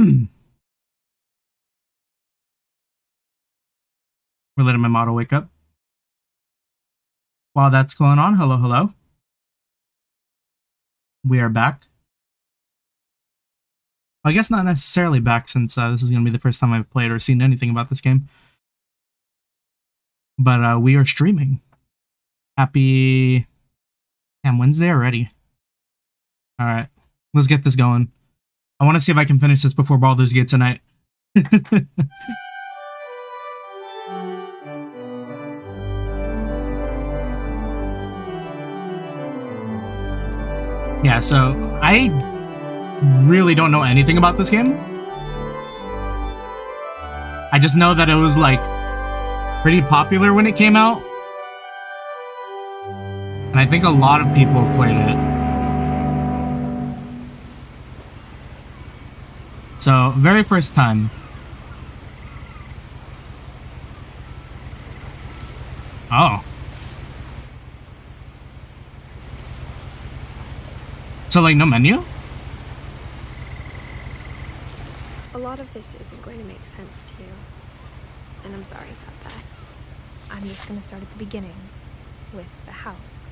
We're letting my model wake up. While that's going on, hello, hello. We are back. I guess not necessarily back, since this is going to be the first time I've played or seen anything about this game. But we are streaming. Happy... Damn, Wednesday already. Alright, let's get this going. I want to see if I can finish this before Baldur's Gate tonight. Yeah, so I really don't know anything about this game. I just know that it was like pretty popular when it came out. And I think a lot of people have played it. So, very first time. Oh. So, like, no menu? A lot of this isn't going to make sense to you. And I'm sorry about that. I'm just going to start at the beginning, with the house.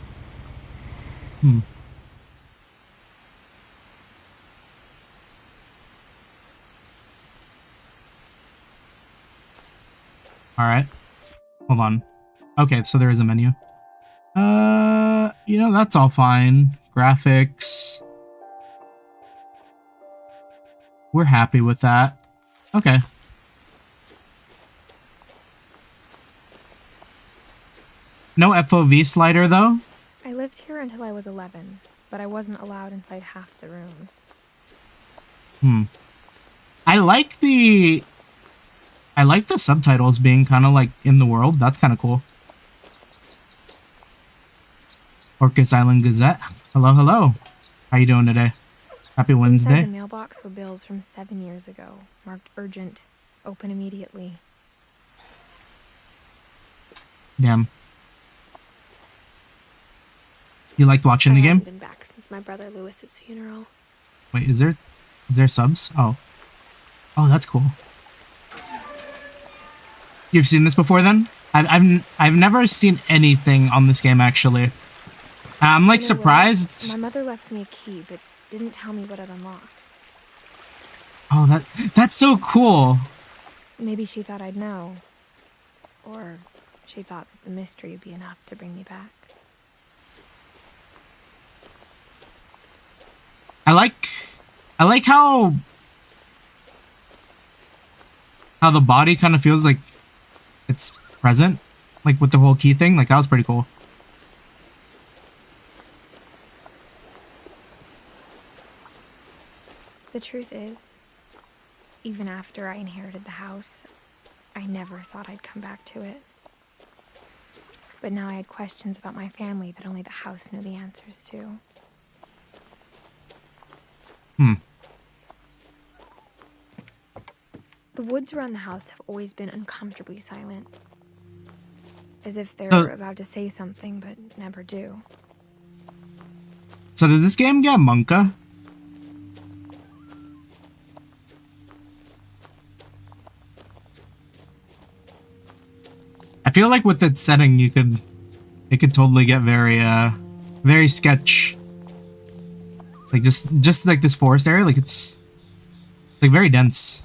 Alright. Hold on. Okay, so there is a menu. You know, that's all fine. Graphics. We're happy with that. Okay. No FOV slider, though? I lived here until I was 11, but I wasn't allowed inside half the rooms. I like the subtitles being kind of like in the world. That's kind of cool. Orcus Island Gazette. Hello, hello. How you doing today? Happy Wednesday. Inside the mailbox were bills from 7 years ago, marked urgent, open immediately. Damn. You liked watching the game? I haven't been back since my brother Lewis's funeral. Wait, is there subs? Oh, that's cool. You've seen this before, then? I've never seen anything on this game, actually. I'm like surprised. My mother left me a key, but didn't tell me what it unlocked. Oh, that's so cool. Maybe she thought I'd know, or she thought that the mystery would be enough to bring me back. I like how the body kind of feels like it's present, like with the whole key thing. Like, that was pretty cool. The truth is, even after I inherited the house, I never thought I'd come back to it. But now I had questions about my family that only the house knew the answers to. The woods around the house have always been uncomfortably silent. As if they're about to say something, but never do. So did this game get Monka? I feel like with its setting, it could totally get very sketch. Like just like this forest area, like it's like very dense.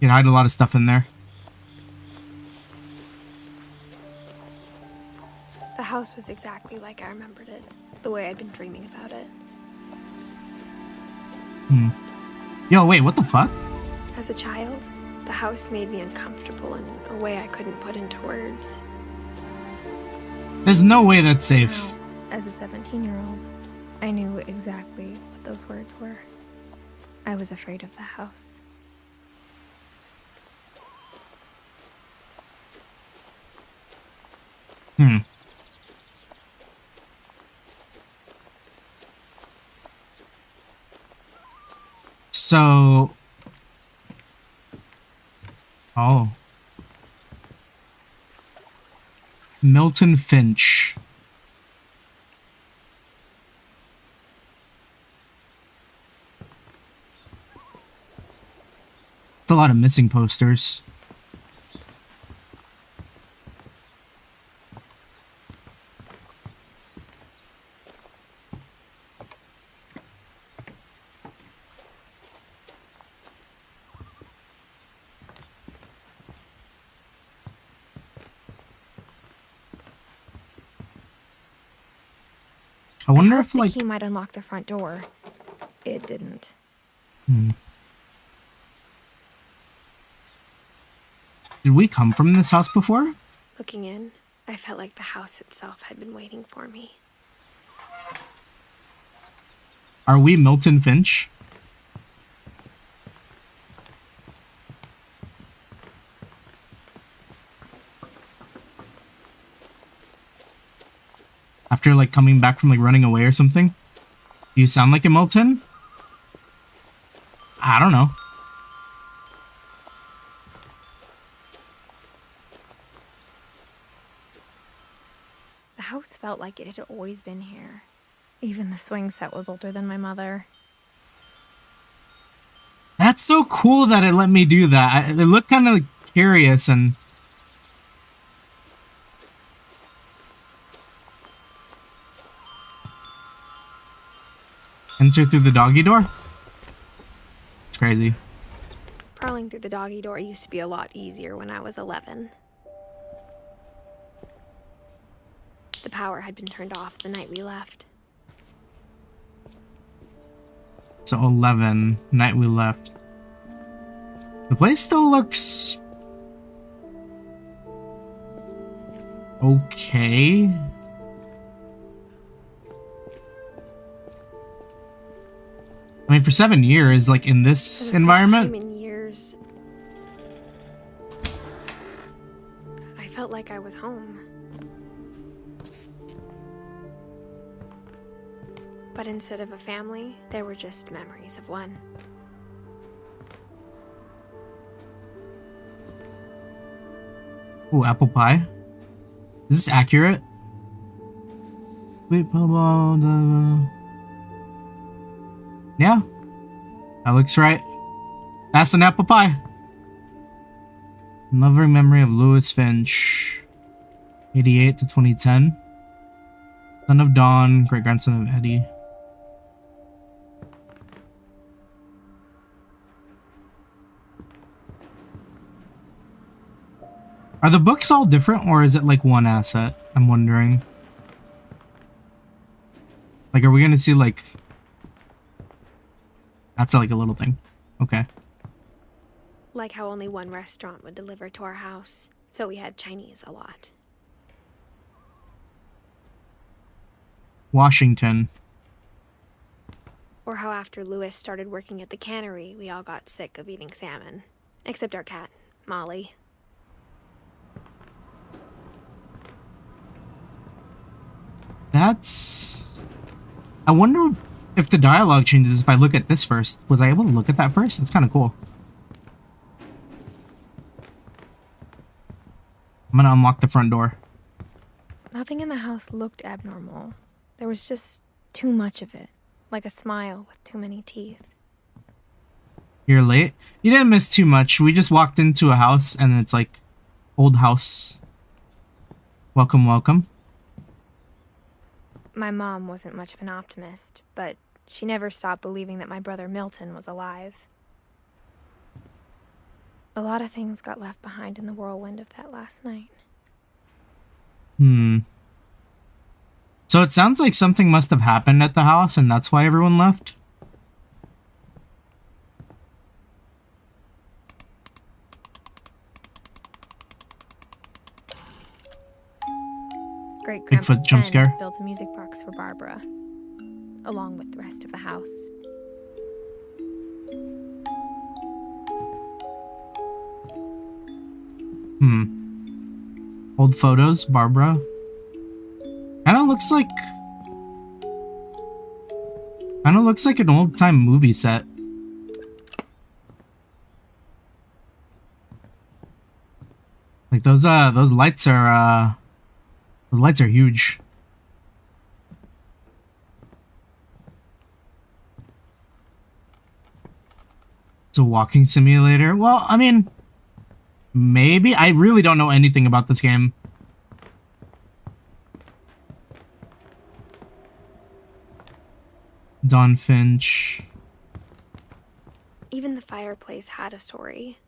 You know, I had a lot of stuff in there. The house was exactly like I remembered it, the way I'd been dreaming about it. Yo, wait, what the fuck? As a child, the house made me uncomfortable in a way I couldn't put into words. There's no way that's safe. Now, as a 17-year-old, I knew exactly what those words were. I was afraid of the house. So... Oh. Milton Finch. It's a lot of missing posters. I wonder if, like... the key might unlock the front door. It didn't. Did we come from this house before? Looking in, I felt like the house itself had been waiting for me. Are we Milton Finch? After, like, coming back from, like, running away or something? Do you sound like a Milton? I don't know. The house felt like it had always been here. Even the swing set was older than my mother. That's so cool that it let me do that. It looked kind of like, curious and... Enter through the doggy door? It's crazy. Crawling through the doggy door used to be a lot easier when I was 11. The power had been turned off the night we left. So 11, night we left. The place still looks... okay. I mean, for 7 years, like, in this environment... For the first time in years, I felt like I was home. But instead of a family, there were just memories of one. Ooh, apple pie. Is this accurate? Wait, blah, blah, blah, blah. Yeah, that looks right. That's an apple pie. Loving memory of Louis Finch, 88 to 2010. Son of Dawn, great grandson of Eddie. Are the books all different, or is it like one asset? I'm wondering. Like, are we gonna see like... That's like a little thing. Okay. Like how only one restaurant would deliver to our house, so we had Chinese a lot. Washington. Or how after Louis started working at the cannery, we all got sick of eating salmon. Except our cat, Molly. That's... I wonder if the dialogue changes if I look at this first. Was I able to look at that first? That's kind of cool. I'm gonna unlock the front door. Nothing in the house looked abnormal. There was just too much of it. Like a smile with too many teeth. You're late? You didn't miss too much. We just walked into a house and it's like... old house. Welcome, welcome. My mom wasn't much of an optimist, but she never stopped believing that my brother Milton was alive. A lot of things got left behind in the whirlwind of that last night. So it sounds like something must have happened at the house and that's why everyone left? Great-grandpa Bigfoot jump Sven scare. built a music box for Barbara, along with the rest of the house. Old photos, Barbara. Kinda looks like an old-time movie set. Like those lights are huge. It's a walking simulator. Well, I mean, maybe. I really don't know anything about this game. Don Finch. Even the fireplace had a story.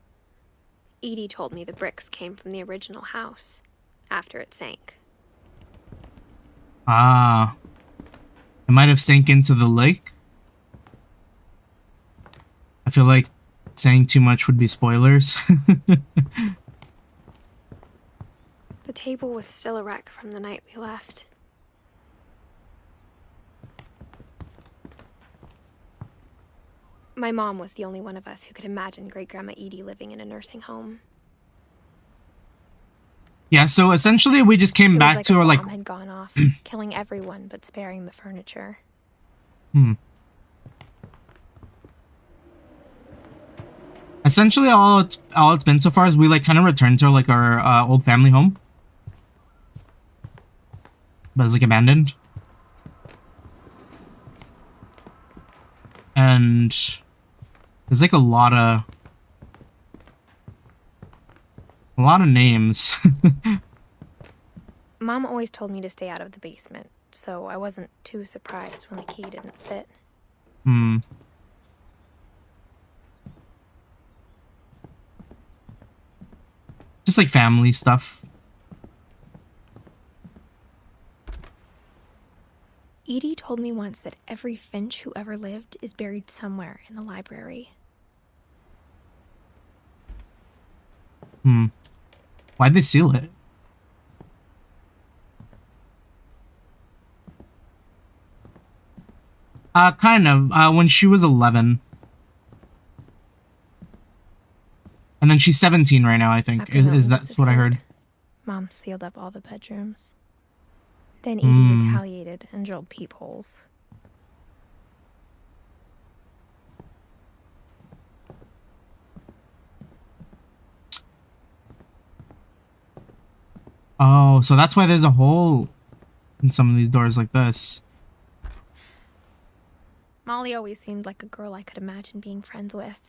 Edie told me the bricks came from the original house after it sank. Ah. It might have sank into the lake. I feel like saying too much would be spoilers. The table was still a wreck from the night we left. My mom was the only one of us who could imagine Great-Grandma Edie living in a nursing home. Yeah, so essentially we just came back to her like... A bomb had gone off, killing everyone but sparing the furniture. Essentially all it's been so far is we like kind of returned to like our old family home. But it's like abandoned. And there's like a lot of names. Mom always told me to stay out of the basement, so I wasn't too surprised when the key didn't fit. Just like family stuff. Edie told me once that every Finch who ever lived is buried somewhere in the library. Why'd they seal it? Kind of. When she was 11. And then she's 17 right now, I think. Is that's what I heard. Mom sealed up all the bedrooms. Then Edie retaliated and drilled peepholes. Oh, so that's why there's a hole in some of these doors like this. Molly always seemed like a girl I could imagine being friends with,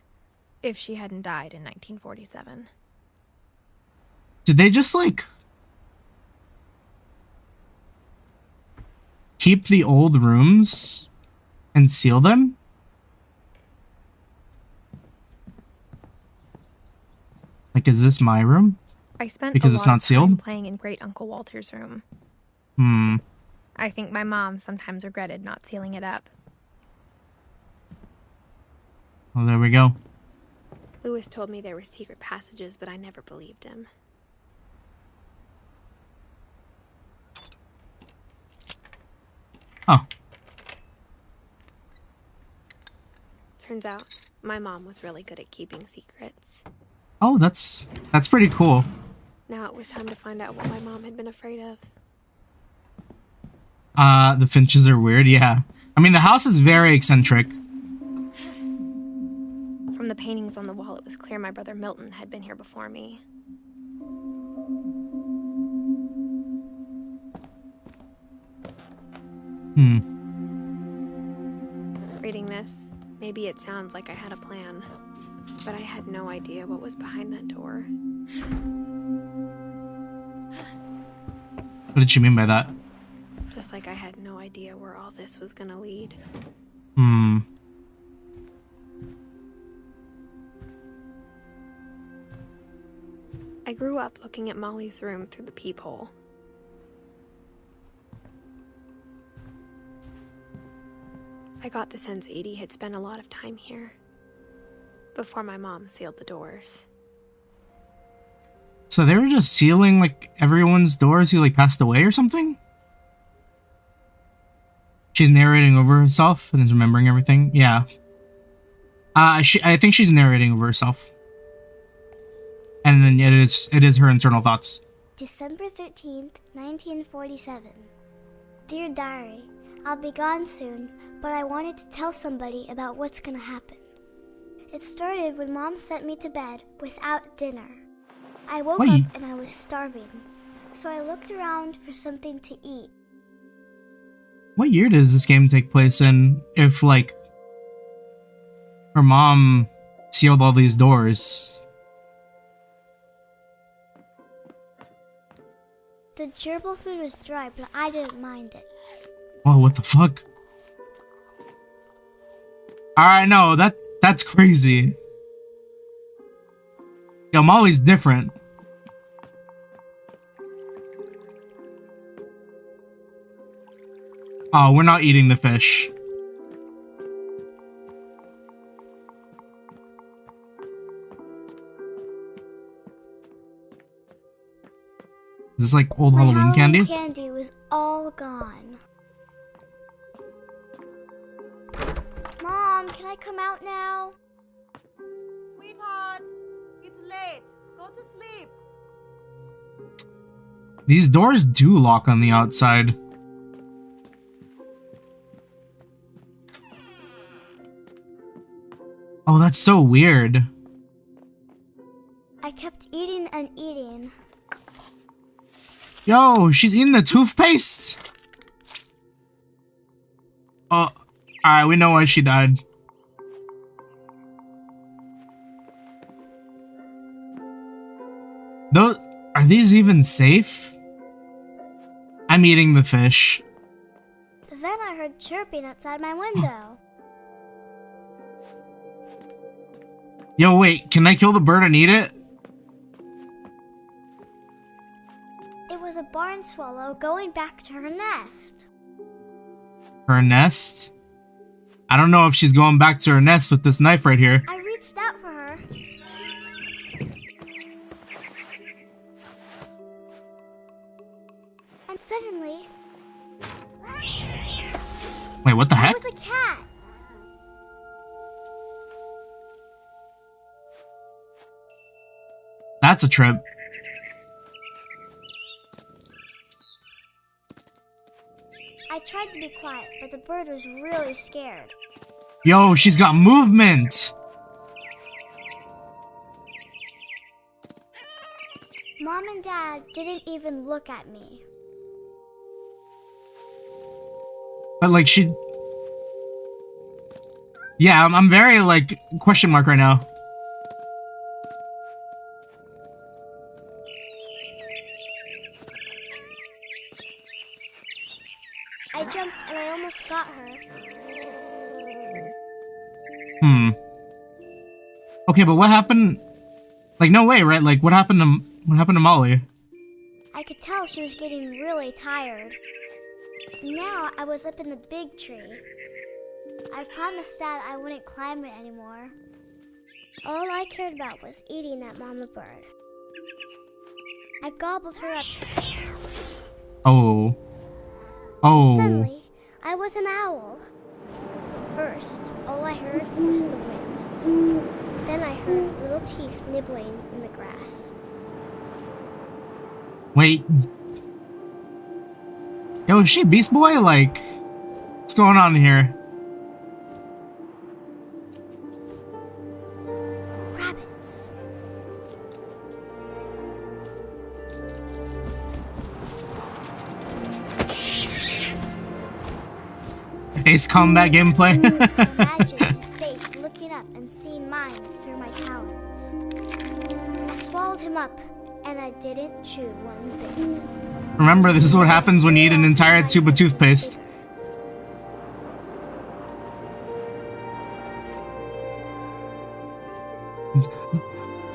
if she hadn't died in 1947. Did they just, like, keep the old rooms and seal them? Like, is this my room? I spent because a it's lot not of sealed? time playing in Great Uncle Walter's room. I think my mom sometimes regretted not sealing it up. Well, there we go. Lewis told me there were secret passages, but I never believed him. Oh. Turns out, my mom was really good at keeping secrets. Oh, that's pretty cool. Now it was time to find out what my mom had been afraid of. The Finches are weird, yeah. I mean, the house is very eccentric. From the paintings on the wall, it was clear my brother Milton had been here before me. Reading this, maybe it sounds like I had a plan, but I had no idea what was behind that door. What did she mean by that? Just like I had no idea where all this was gonna lead. I grew up looking at Molly's room through the peephole. I got the sense Edie had spent a lot of time here, before my mom sealed the doors. So they were just sealing, like, everyone's doors who, like, passed away or something? She's narrating over herself and is remembering everything? Yeah. I think she's narrating over herself. And then it is her internal thoughts. December 13th, 1947. Dear Diary, I'll be gone soon, but I wanted to tell somebody about what's gonna happen. It started when Mom sent me to bed without dinner. I woke up and I was starving, so I looked around for something to eat. What year does this game take place in? If, like, her mom sealed all these doors. The gerbil food was dry, but I didn't mind it. Oh, what the fuck? Alright, no, that's crazy. Yo, Molly's different. Oh, we're not eating the fish. Is this like old My Halloween candy? candy was all gone. Mom, can I come out now? Sweetheart, it's late. Go to sleep. These doors do lock on the outside. Oh, that's so weird. I kept eating and eating. Yo, she's eating the toothpaste. Oh, alright, we know why she died. Those, are these even safe? I'm eating the fish. Then I heard chirping outside my window. Yo, wait, can I kill the bird and eat it? It was a barn swallow going back to her nest. Her nest? I don't know if she's going back to her nest with this knife right here. I reached out for her. And suddenly, Wait, what the there heck? was a cat. That's a trip. I tried to be quiet, but the bird was really scared. Yo, she's got movement! Mom and Dad didn't even look at me. But like she... Yeah, I'm very like question mark right now. I jumped and I almost got her. Okay, but what happened? Like, no way, right? Like, what happened to Molly? I could tell she was getting really tired. Now I was up in the big tree. I promised Dad I wouldn't climb it anymore. All I cared about was eating that mama bird. I gobbled her up. Oh. Oh. Suddenly, I was an owl. First, all I heard was the wind. Then I heard little teeth nibbling in the grass. Wait. Yo, is she Beast Boy? Like, what's going on here? Rabbits. Ace Combat gameplay. Imagine his face looking up and seeing mine through my talons. I swallowed him up, and I didn't chew one bit. Remember, this is what happens when you eat an entire tube of toothpaste.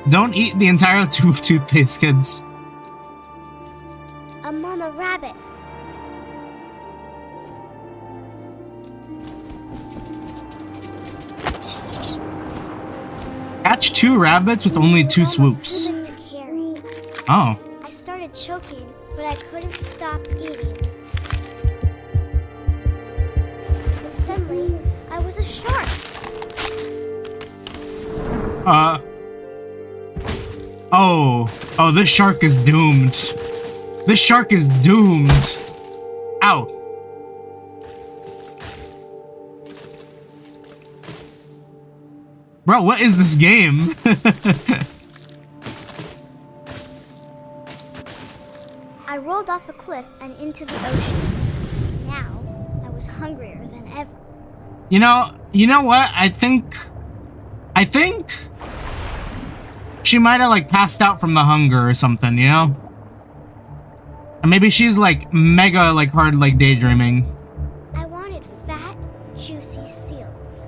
Don't eat the entire tube of toothpaste, kids. A mama rabbit. Catch 2 rabbits with only 2 swoops. Too big to carry. Oh. I started choking, but I couldn't stop eating. But suddenly, I was a shark. Oh. Oh, this shark is doomed. This shark is doomed. Ow. Bro, what is this game? I rolled off a cliff and into the ocean. Now, I was hungrier than ever. You know what? I think I think she might have like passed out from the hunger or something, you know? And maybe she's like mega like hard like daydreaming. I wanted fat, juicy seals.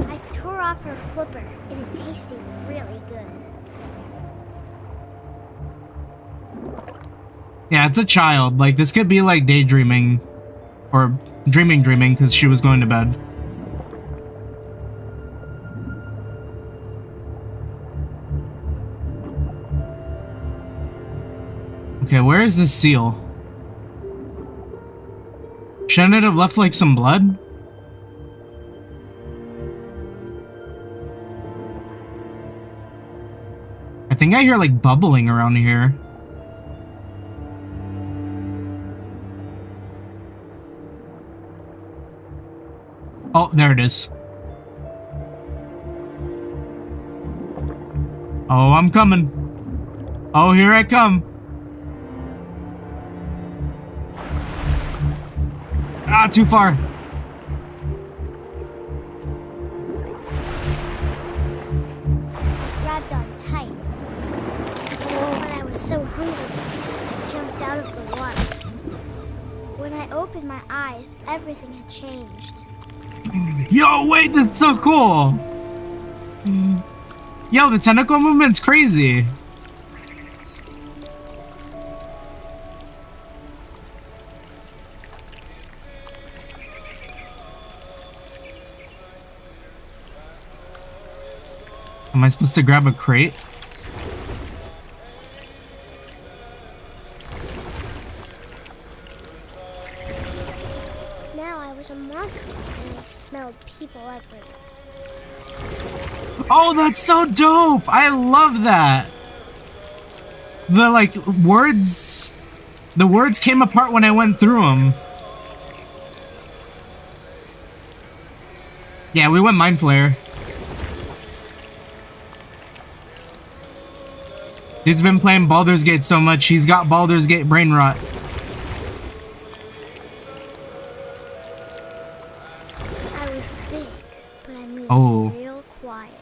I tore off her flipper and it tasted really good. Yeah, it's a child. Like, this could be like daydreaming or dreaming because she was going to bed. Okay, where is this seal? Shouldn't it have left like some blood? I think I hear like bubbling around here. Oh, there it is. Oh, I'm coming. Oh, here I come. Ah, too far. Grabbed on tight. But I was so hungry, I jumped out of the water. When I opened my eyes, everything had changed. Yo, wait, this is so cool. Yo, the tentacle movement's crazy. Am I supposed to grab a crate? Now I was a monster and I smelled people everywhere. Oh, that's so dope! I love that. The like words, the words came apart when I went through them. Yeah, we went Mind Flayer. Dude's been playing Baldur's Gate so much, he's got Baldur's Gate brain rot. I was big, but I moved real quiet.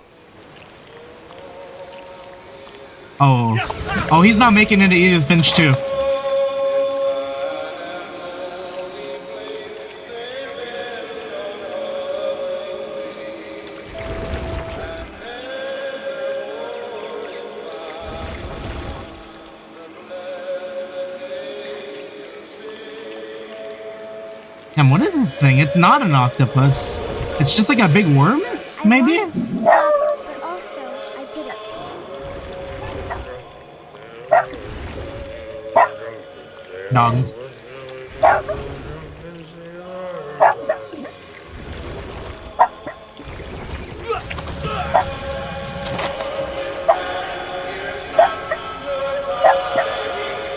Oh, he's not making it to Edith Finch too. Damn, what is this thing? It's not an octopus. It's just like a big worm, maybe? I wanted to stop, but also I didn't. Dog.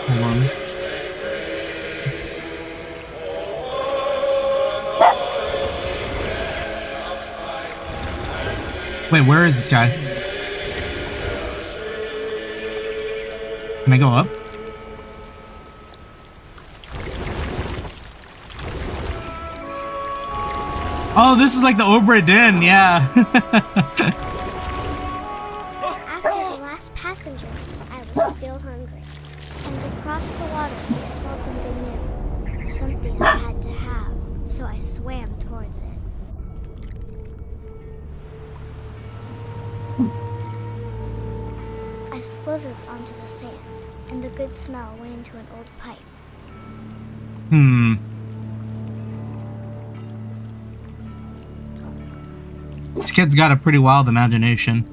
Hold on. Wait, where is this guy? Can I go up? Oh, this is like the Obre Den, yeah. After the last passenger, I was still hungry. And across the water, I smelled something new. Something I had to have, so I swam towards it. I slithered onto the sand, and the good smell went into an old pipe. This kid's got a pretty wild imagination.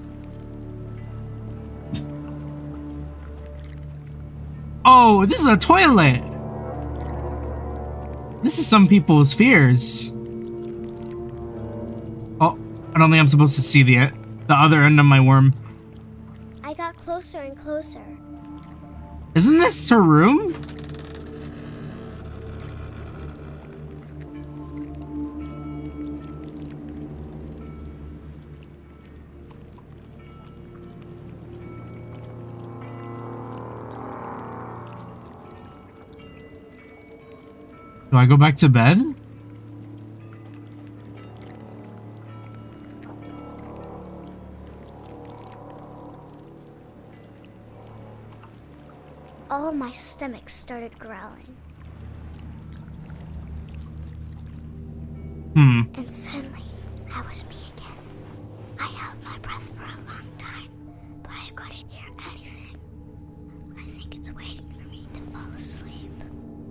Oh, this is a toilet! This is some people's fears. Oh, I don't think I'm supposed to see the other end of my worm. I got closer and closer. Isn't this her room? Do I go back to bed? all my stomach started growling. And suddenly, I was me again. I held my breath for a long time, but I couldn't hear anything. I think it's waiting for me to fall asleep.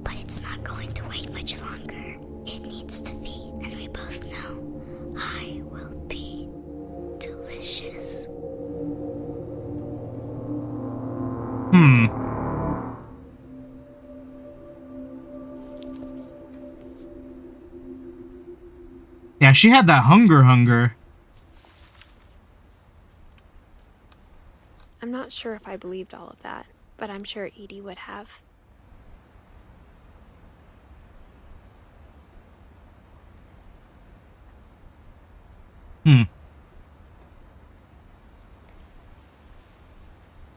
But it's not going to wait much longer. It needs to feed, and we both know I will be delicious. Yeah, she had that hunger. I'm not sure if I believed all of that, but I'm sure Edie would have.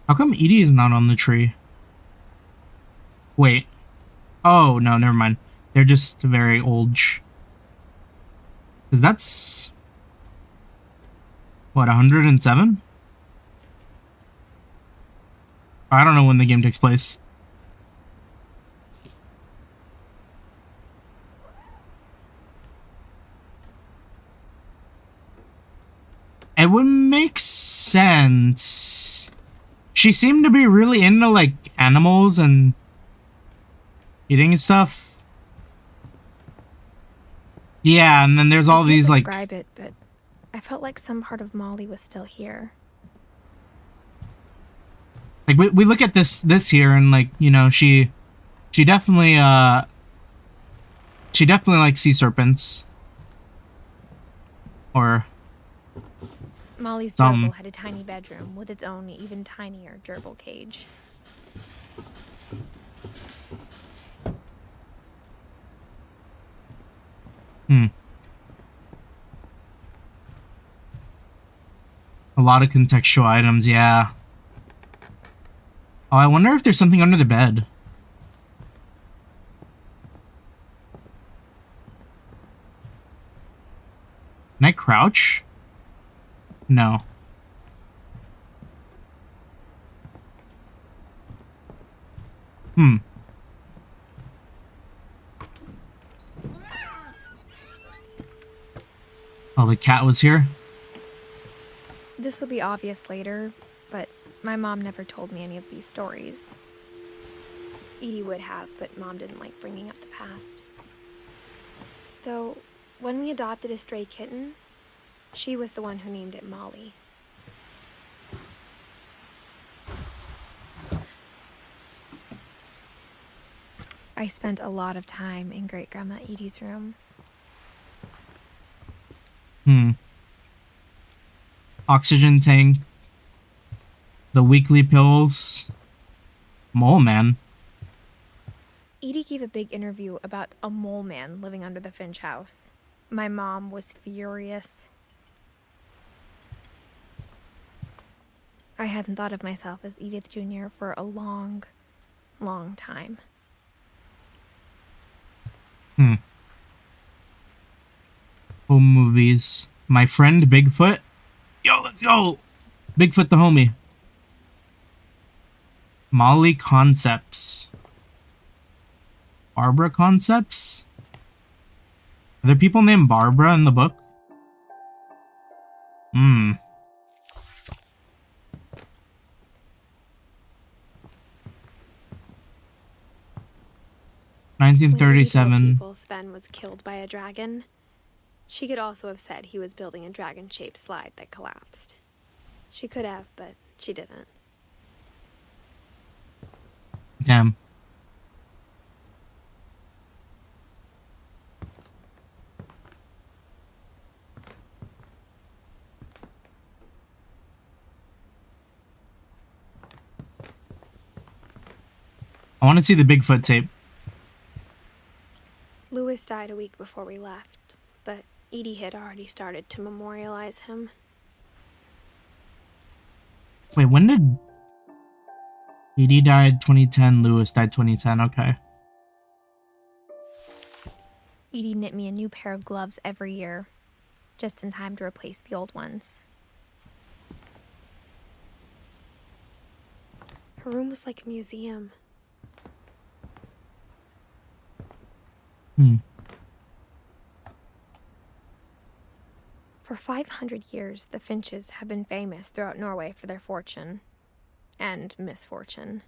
How come Edie is not on the tree? Wait. Oh, no, never mind. They're just very old. Because that's... what, 107? I don't know when the game takes place. It would make sense. She seemed to be really into, like, animals and eating and stuff. Yeah, and then there's all these, like... describe it, but I felt like some part of Molly was still here. Like, we look at this here, and, like, you know, she definitely likes sea serpents. Or... Molly's gerbil had a tiny bedroom with its own even tinier gerbil cage. A lot of contextual items, yeah. Oh, I wonder if there's something under the bed. Can I crouch? No. Oh, the cat was here? This will be obvious later, but my mom never told me any of these stories. Edie would have, but Mom didn't like bringing up the past. Though, when we adopted a stray kitten, she was the one who named it Molly. I spent a lot of time in Great-Grandma Edie's room. Oxygen tank. The weekly pills. Mole man. Edie gave a big interview about a mole man living under the Finch house. My mom was furious. I hadn't thought of myself as Edith Jr. for a long, long time. Home movies. My friend Bigfoot. Yo, let's go. Bigfoot the homie. Molly Concepts. Barbara Concepts? Are there people named Barbara in the book? 1937. People Sven was killed by a dragon. She could also have said he was building a dragon-shaped slide that collapsed. She could have, but she didn't. Damn. I want to see the Bigfoot tape. Lewis died a week before we left, but Edie had already started to memorialize him. Wait, when did... Edie died 2010, Lewis died 2010, okay. Edie knit me a new pair of gloves every year, just in time to replace the old ones. Her room was like a museum. Hmm. For 500 years, the Finches have been famous throughout Norway for their fortune and misfortune.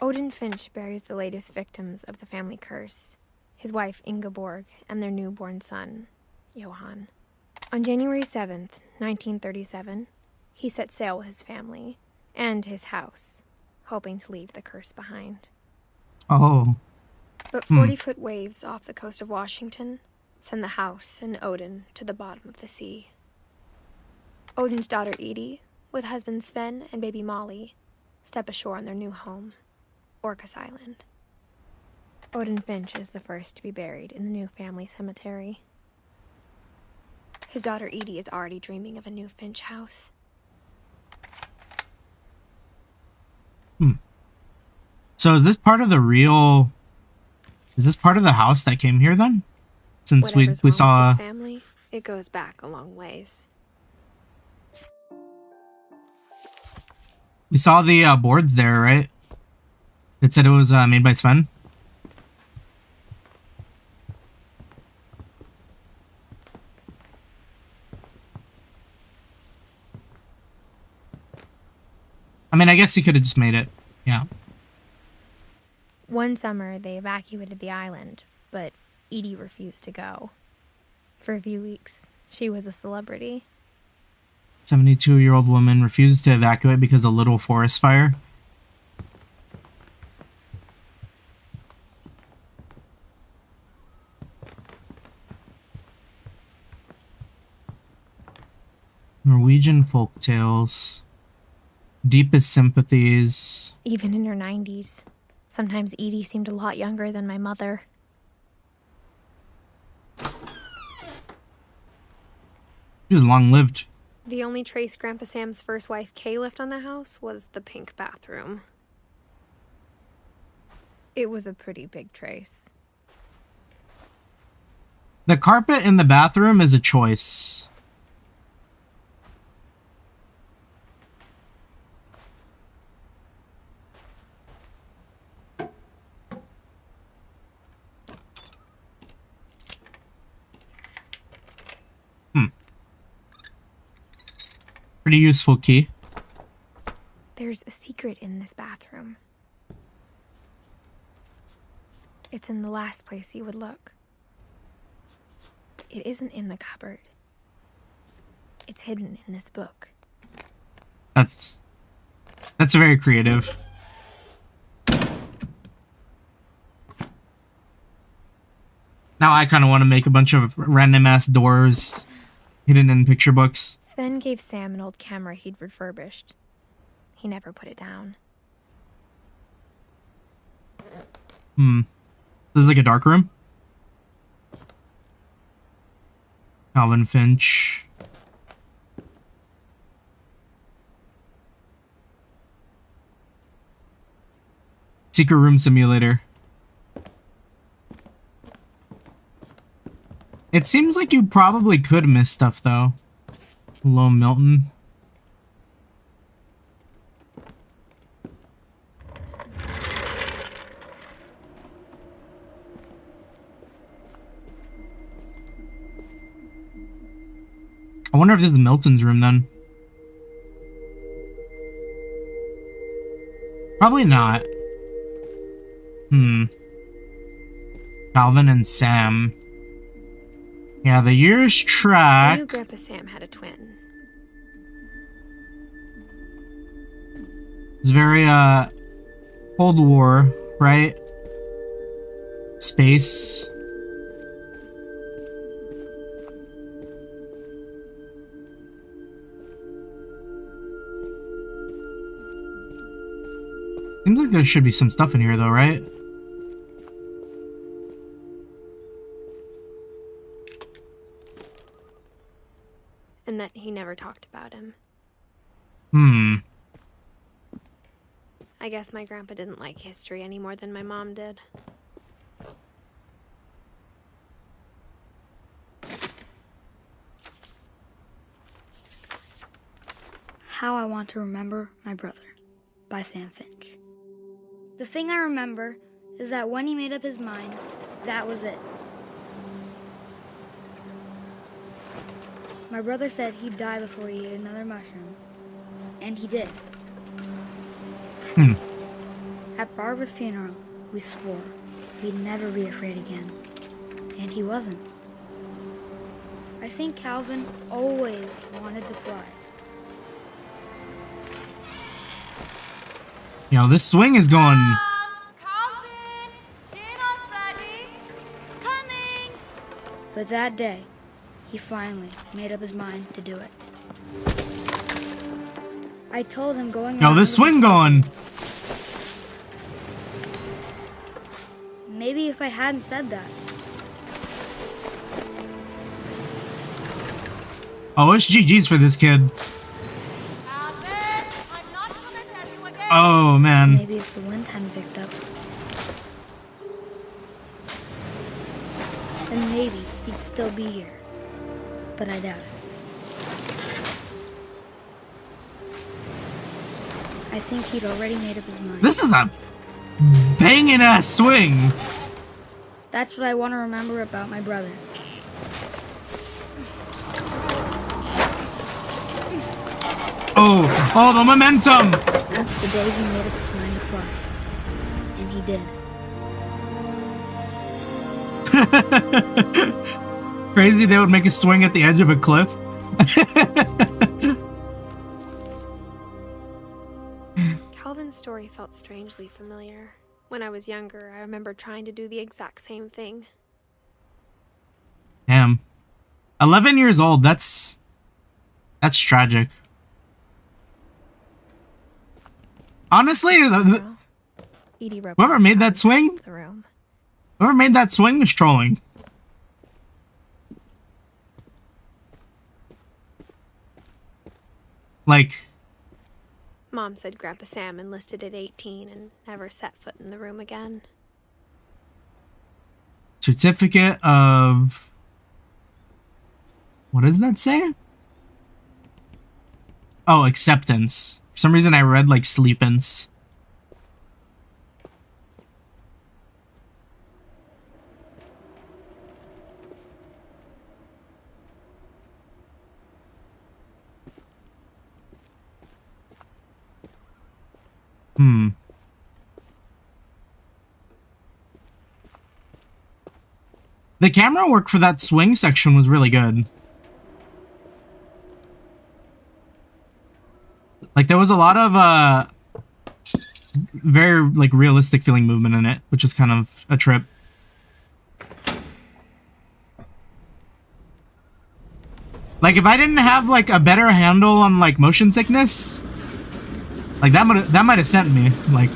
Odin Finch buries the latest victims of the family curse, his wife Ingeborg and their newborn son, Johan. On January 7th, 1937, he set sail with his family and his house, hoping to leave the curse behind. Oh. But 40-foot waves off the coast of Washington send the house and Odin to the bottom of the sea. Odin's daughter Edith, with husband Sven and baby Molly, step ashore on their new home, Orcas Island. Odin Finch is the first to be buried in the new family cemetery. His daughter Edie is already dreaming of a new Finch house. So is this part of the real... Is this part of the house that came here then? Since Whatever's we wrong saw... with this family, it goes back a long ways. We saw the boards there, right? It said it was made by Sven. I mean, I guess he could have just made it. Yeah. One summer, they evacuated the island, but Edie refused to go. For a few weeks, she was a celebrity. 72-year-old woman refuses to evacuate because of a little forest fire. Norwegian folktales. Deepest sympathies. Even in her 90s. Sometimes Edie seemed a lot younger than my mother. She was long-lived. The only trace Grandpa Sam's first wife Kay left on the house was the pink bathroom. It was a pretty big trace. The carpet in the bathroom is a choice. Pretty useful key. There's a secret in this bathroom. It's in the last place you would look. It isn't in the cupboard. It's hidden in this book. That's very creative. Now I kind of want to make a bunch of random ass doors hidden in picture books. Sven gave Sam an old camera he'd refurbished. He never put it down. This is like a dark room. Calvin Finch. Secret room simulator. It seems like you probably could miss stuff though. Hello, Milton. I wonder if this is Milton's room then. Probably not. Calvin and Sam. Yeah, the years I track. knew Grandpa Sam had a twin. It's very, Cold War, right? Space. Seems like there should be some stuff in here though, right? And that he never talked about him. I guess my grandpa didn't like history any more than my mom did. How I Want to Remember My Brother by Sam Finch. The thing I remember is that when he made up his mind, that was it. My brother said he'd die before he ate another mushroom. And he did. At Barbara's funeral, we swore we'd never be afraid again. And he wasn't. I think Calvin always wanted to fly. You know, this swing is going... Calvin! Dinner's ready! Coming! But that day, he finally made up his mind to do it. I told him going Yo, around this swing going. Maybe if I hadn't said that. Oh, it's GG's for this kid. Calvin! I'm not gonna tell you again! Oh, man. Maybe if the wind hadn't picked up. Then maybe he'd still be here. But I doubt it. I think he'd already made up his mind. This is a banging ass swing. That's what I want to remember about my brother. Oh, the momentum. That's the day he made up his mind to fly. And he did. Crazy they would make a swing at the edge of a cliff. Calvin's story felt strangely familiar. When I was younger, I remember trying to do the exact same thing. Damn. 11 years old, that's tragic. Honestly, Edie roped whoever me made that out swing, of the room. whoever made that swing was trolling. Like, Mom said Grandpa Sam enlisted at 18 and never set foot in the room again. certificate of... What does that say? Oh, acceptance. For some reason I read like sleepance. The camera work for that swing section was really good. Like, there was a lot of, very, like, realistic feeling movement in it, which is kind of a trip. Like, if I didn't have, like, a better handle on, like, motion sickness, like, that might have sent me, like...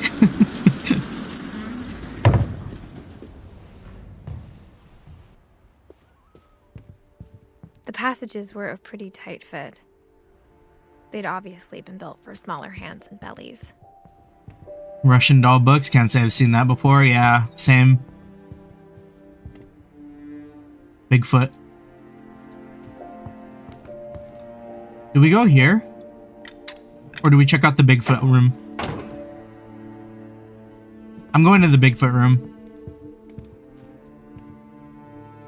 The passages were a pretty tight fit. They'd obviously been built for smaller hands and bellies. Russian doll books, can't say I've seen that before. Yeah, same. Bigfoot. Do we go here? Or do we check out the Bigfoot room? I'm going to the Bigfoot room.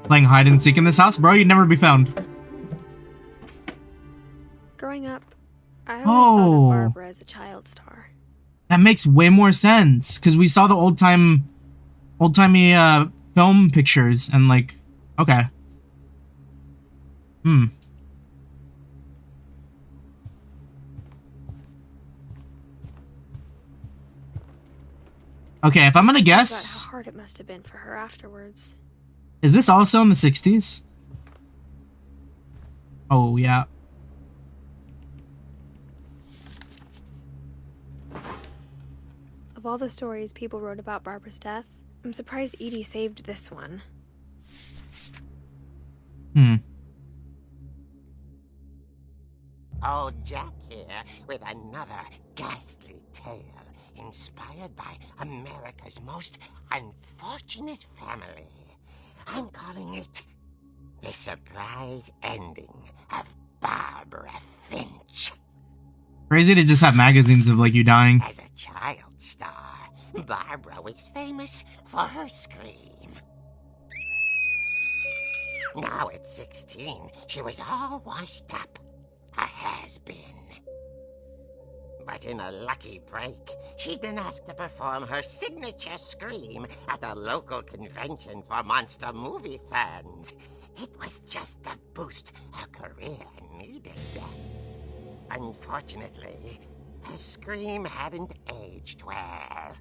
Playing hide and seek in this house? Bro, you'd never be found. Growing up, I always thought of Barbara as a child star. That makes way more sense, because we saw the old-timey film pictures, and like, okay. Okay, if I'm gonna guess... About how hard it must have been for her afterwards. Is this also in the 60s? Oh, yeah. Of all the stories people wrote about Barbara's death, I'm surprised Edie saved this one. Old Jack here with another ghastly tale inspired by America's most unfortunate family. I'm calling it The Surprise Ending of Barbara Finch. Crazy to just have magazines of like you dying. As a child star, Barbara was famous for her scream. Now at 16, she was all washed up. A has-been. But in a lucky break, she'd been asked to perform her signature scream at a local convention for monster movie fans. It was just the boost her career needed. Unfortunately, her scream hadn't aged well.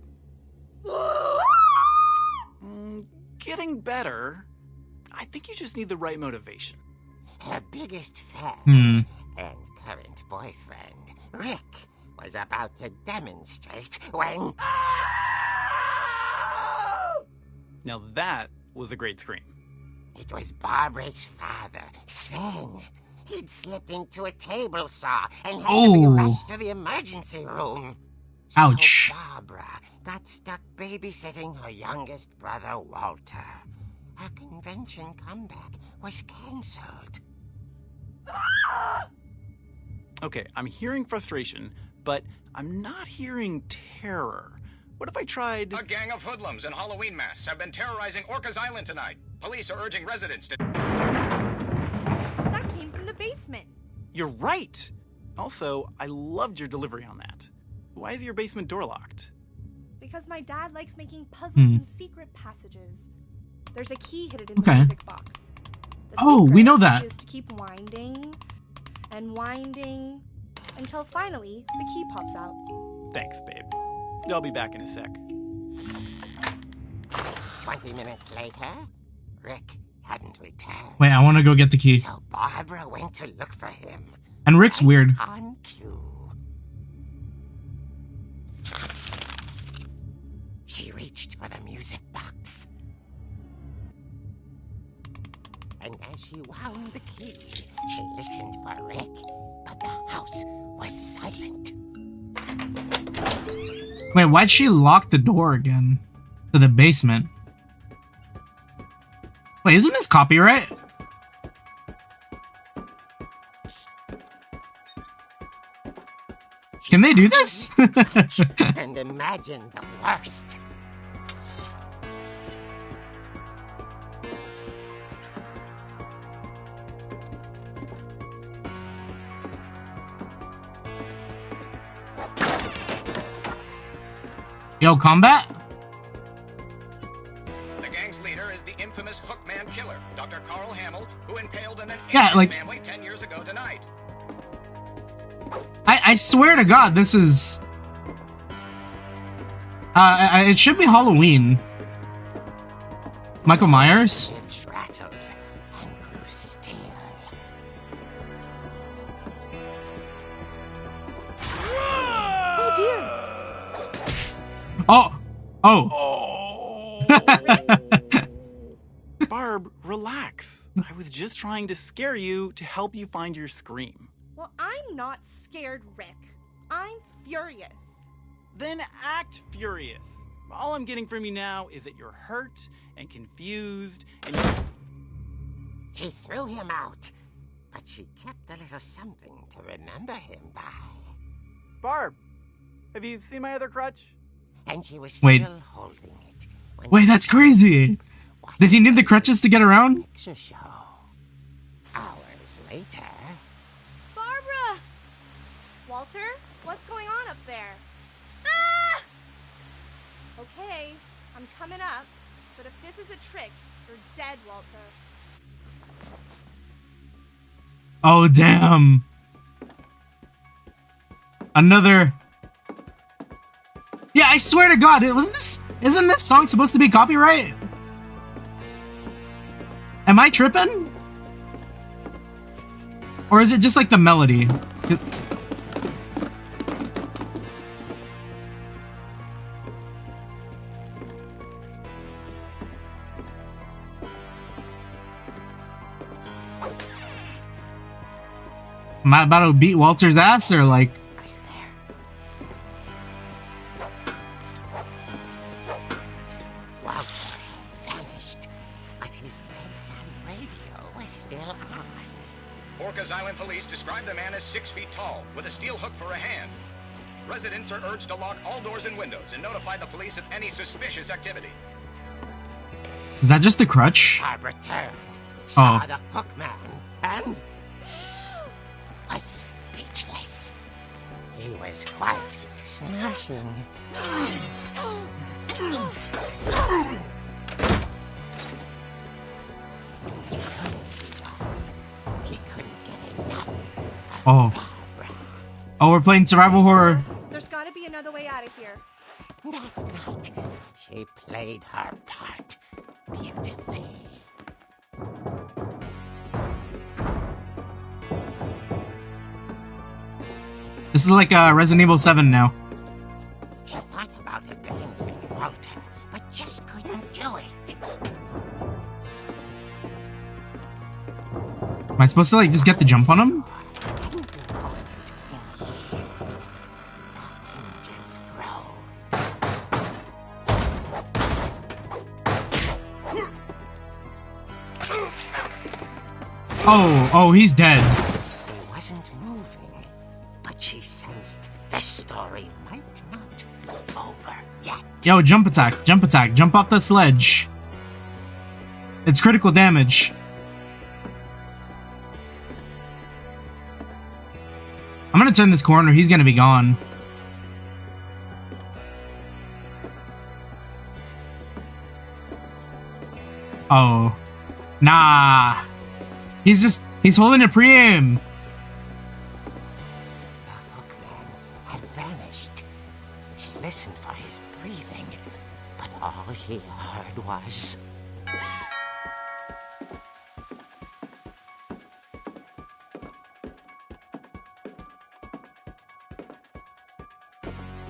Getting better. I think you just need the right motivation. Her biggest fan and current boyfriend, Rick, was about to demonstrate when... Now that was a great scream. It was Barbara's father, Sven. He'd slipped into a table saw and had to be rushed to the emergency room. Ouch. So Barbara got stuck babysitting her youngest brother, Walter. Her convention comeback was cancelled. Okay, I'm hearing frustration, but I'm not hearing terror. What if I tried... A gang of hoodlums in Halloween masks have been terrorizing Orcas Island tonight. Police are urging residents to... That came from the basement. You're right! Also, I loved your delivery on that. Why is your basement door locked? Because my dad likes making puzzles and secret passages. There's a key hidden in the music box. The we know that. Is to keep winding and winding until finally the key pops out. Thanks, babe. I'll be back in a sec. 20 minutes later, Rick hadn't returned. Wait, I want to go get the key. So Barbara went to look for him. And Rick's weird. On cue. She reached for the music box. And as she wound the key, she listened for Rick, but the house was silent. Wait, why'd she lock the door again? To the basement? Wait, isn't this copyright? Can they do this? And imagine the worst. Yo, combat? The gang's leader is the infamous Hookman killer, Dr. Carl Hamill, who impaled an Yeah, family 10 years ago tonight. I swear to God, this is... it should be Halloween. Michael Myers? Finch rattled and grew still. Oh dear! Oh! Barb, relax. I was just trying to scare you to help you find your scream. Well, I'm not scared, Rick. I'm furious. Then act furious. All I'm getting from you now is that you're hurt and confused and She threw him out, but she kept a little something to remember him by. Barb, have you seen my other crutch? And she was Wait. still holding it. When Wait, that's crazy! Did he need the crutches to get around? picture show. Hours later. Barbara! Walter, what's going on up there? Ah! Okay, I'm coming up, but if this is a trick, you're dead, Walter. Oh, damn. Another... Yeah, I swear to God, isn't this song supposed to be copyright? Am I tripping? Or is it just like the melody? Am I about to beat Walter's ass or like... Are you there? Walter had vanished, but his bedside radio was still on. Orcas Island police describe the man as 6 feet tall, with a steel hook for a hand. Residents are urged to lock all doors and windows and notify the police of any suspicious activity. Is that just a crutch? Barbara turned, saw the hookman, and was speechless. He was quite smashing. He couldn't get enough of Barbara. Oh, we're playing survival horror. There's gotta be another way out of here. That night, she played her part beautifully. This is like Resident Evil 7 now. She thought about abandoning Walter, but just couldn't do it. Am I supposed to like just get the jump on him? Oh, he's dead. He wasn't moving, but she sensed the story might not be over yet. Yo, jump attack, jump off the sledge. It's critical damage. I'm gonna turn this corner, he's gonna be gone. Oh. Nah. He's holding a pre-aim. The hookman had vanished. She listened for his breathing, but all she heard was...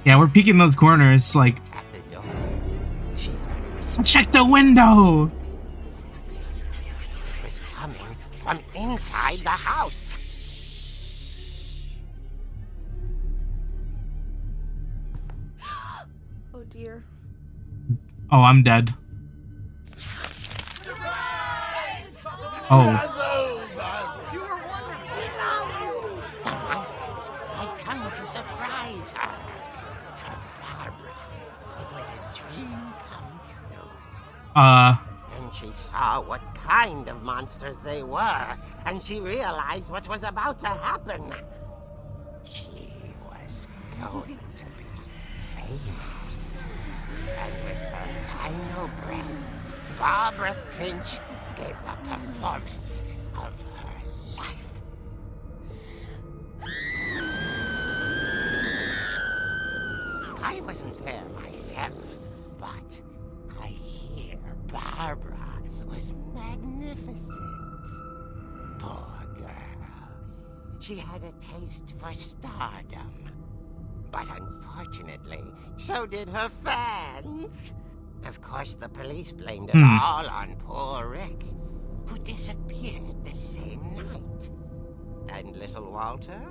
Yeah, we're peeking those corners, like... At the door, she heard whispers. Check the window! It was coming from inside the house. Oh dear. Oh, I'm dead. Oh. The monsters had come to surprise her. For Barbara, it was a dream come true. Then she saw what kind of monsters they were, and she realized what was about to happen. She was going to be famous. And with her final breath, Barbara Finch gave the performance of her life. I wasn't there myself, but I hear Barbara was magnificent. Poor girl. She had a taste for stardom. But unfortunately, so did her fans. Of course, the police blamed it all on poor Rick, who disappeared the same night. And little Walter?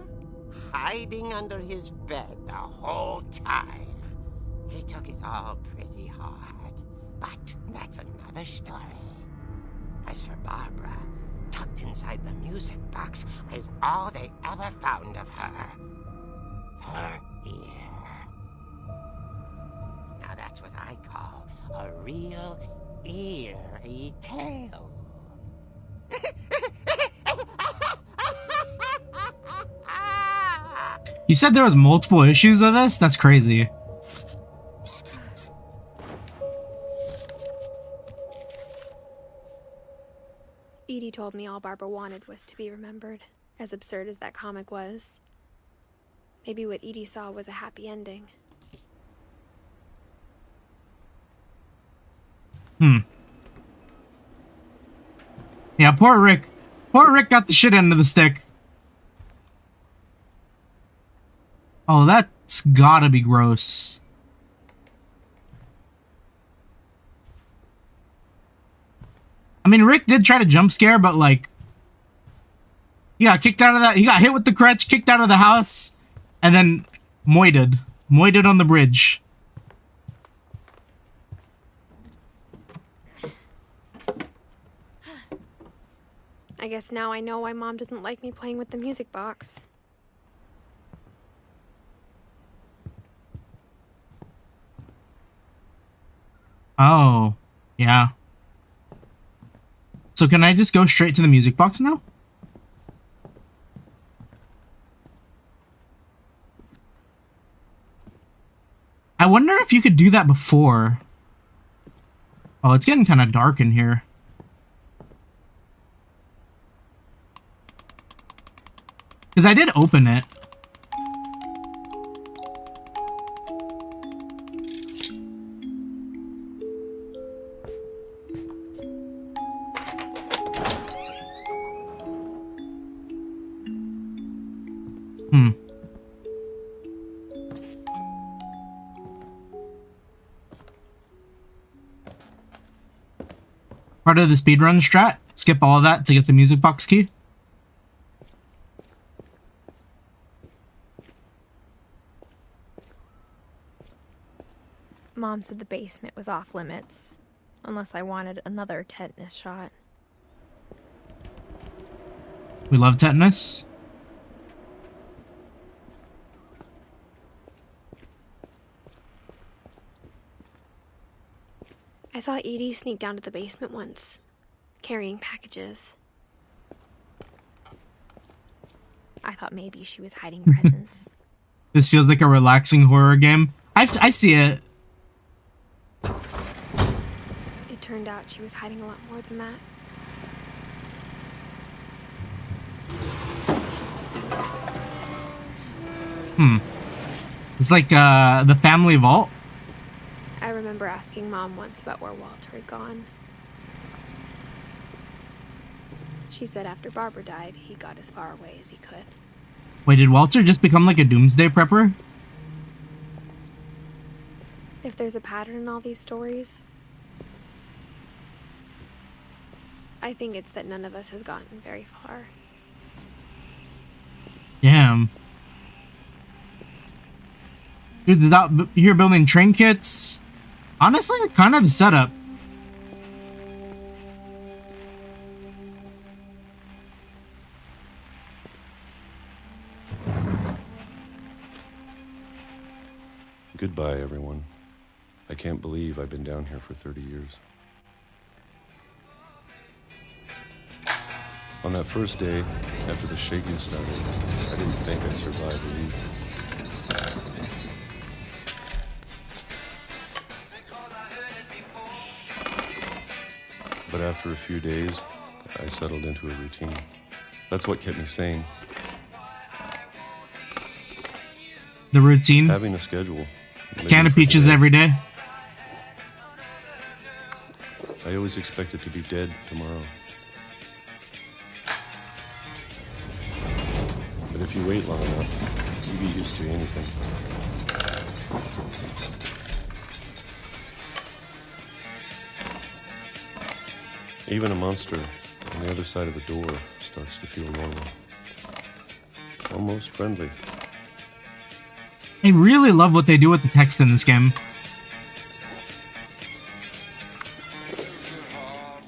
Hiding under his bed the whole time. He took it all pretty hard, but that's another story. As for Barbara, tucked inside the music box was all they ever found of her. Her ear. Now that's what I call a real eerie tale. You said there was multiple issues of this? That's crazy. Edie told me all Barbara wanted was to be remembered, as absurd as that comic was. Maybe what Edie saw was a happy ending. Yeah, poor Rick. Poor Rick got the shit end of the stick. Oh, that's gotta be gross. I mean, Rick did try to jump scare, but like... He got kicked out of that. He got hit with the crutch, kicked out of the house, and then moited. Moited on the bridge. I guess now I know why Mom didn't like me playing with the music box. Oh, yeah. So can I just go straight to the music box now? I wonder if you could do that before. Oh, it's getting kind of dark in here. Because I did open it. Part of the speedrun strat. Skip all of that to get the music box key. Mom said the basement was off limits, unless I wanted another tetanus shot. We love tetanus. I saw Edie sneak down to the basement once, carrying packages. I thought maybe she was hiding presents. This feels like a relaxing horror game. I see it. It turned out she was hiding a lot more than that. It's like the family vault. I remember asking Mom once about where Walter had gone. She said after Barbara died, he got as far away as he could. Wait, did Walter just become like a doomsday prepper? If there's a pattern in all these stories, I think it's that none of us has gotten very far. Damn. Dude's out here building trinkets. Honestly, kind of a setup. Goodbye, everyone. I can't believe I've been down here for 30 years. On that first day, after the shaking started, I didn't think I'd survive a week. But after a few days, I settled into a routine. That's what kept me sane. The routine. Having a schedule. Can of peaches every day. I always expected to be dead tomorrow. But if you wait long enough, you get used to anything. Even a monster on the other side of the door starts to feel normal. Almost friendly. I really love what they do with the text in this game.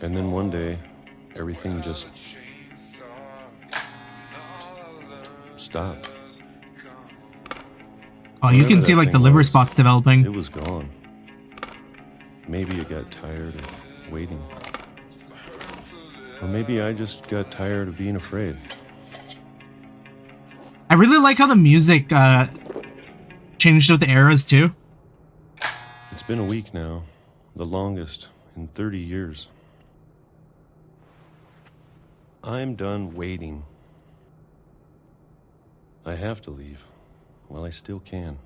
And then one day, everything just stopped. Oh, you can Whatever see that like the thing liver was, spots developing. It was gone. Maybe it got tired of waiting. Or maybe I just got tired of being afraid. I really like how the music changed with the eras too. It's been a week now, the longest in 30 years. I'm done waiting. I have to leave while I still can.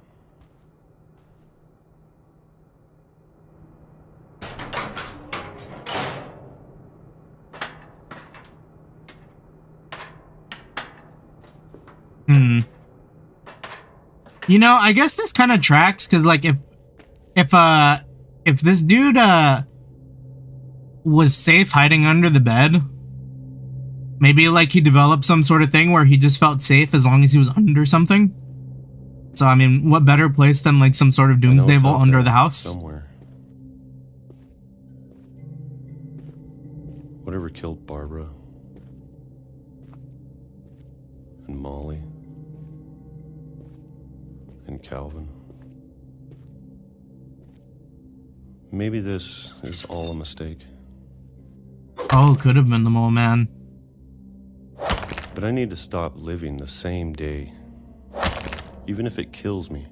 You know, I guess this kind of tracks because, like, if this dude was safe hiding under the bed, maybe like he developed some sort of thing where he just felt safe as long as he was under something. So I mean, what better place than like some sort of doomsday vault under the house? Somewhere. Whatever killed Barbara and Molly and Calvin. Maybe this is all a mistake. Oh, could have been the mole man. But I need to stop living the same day, even if it kills me.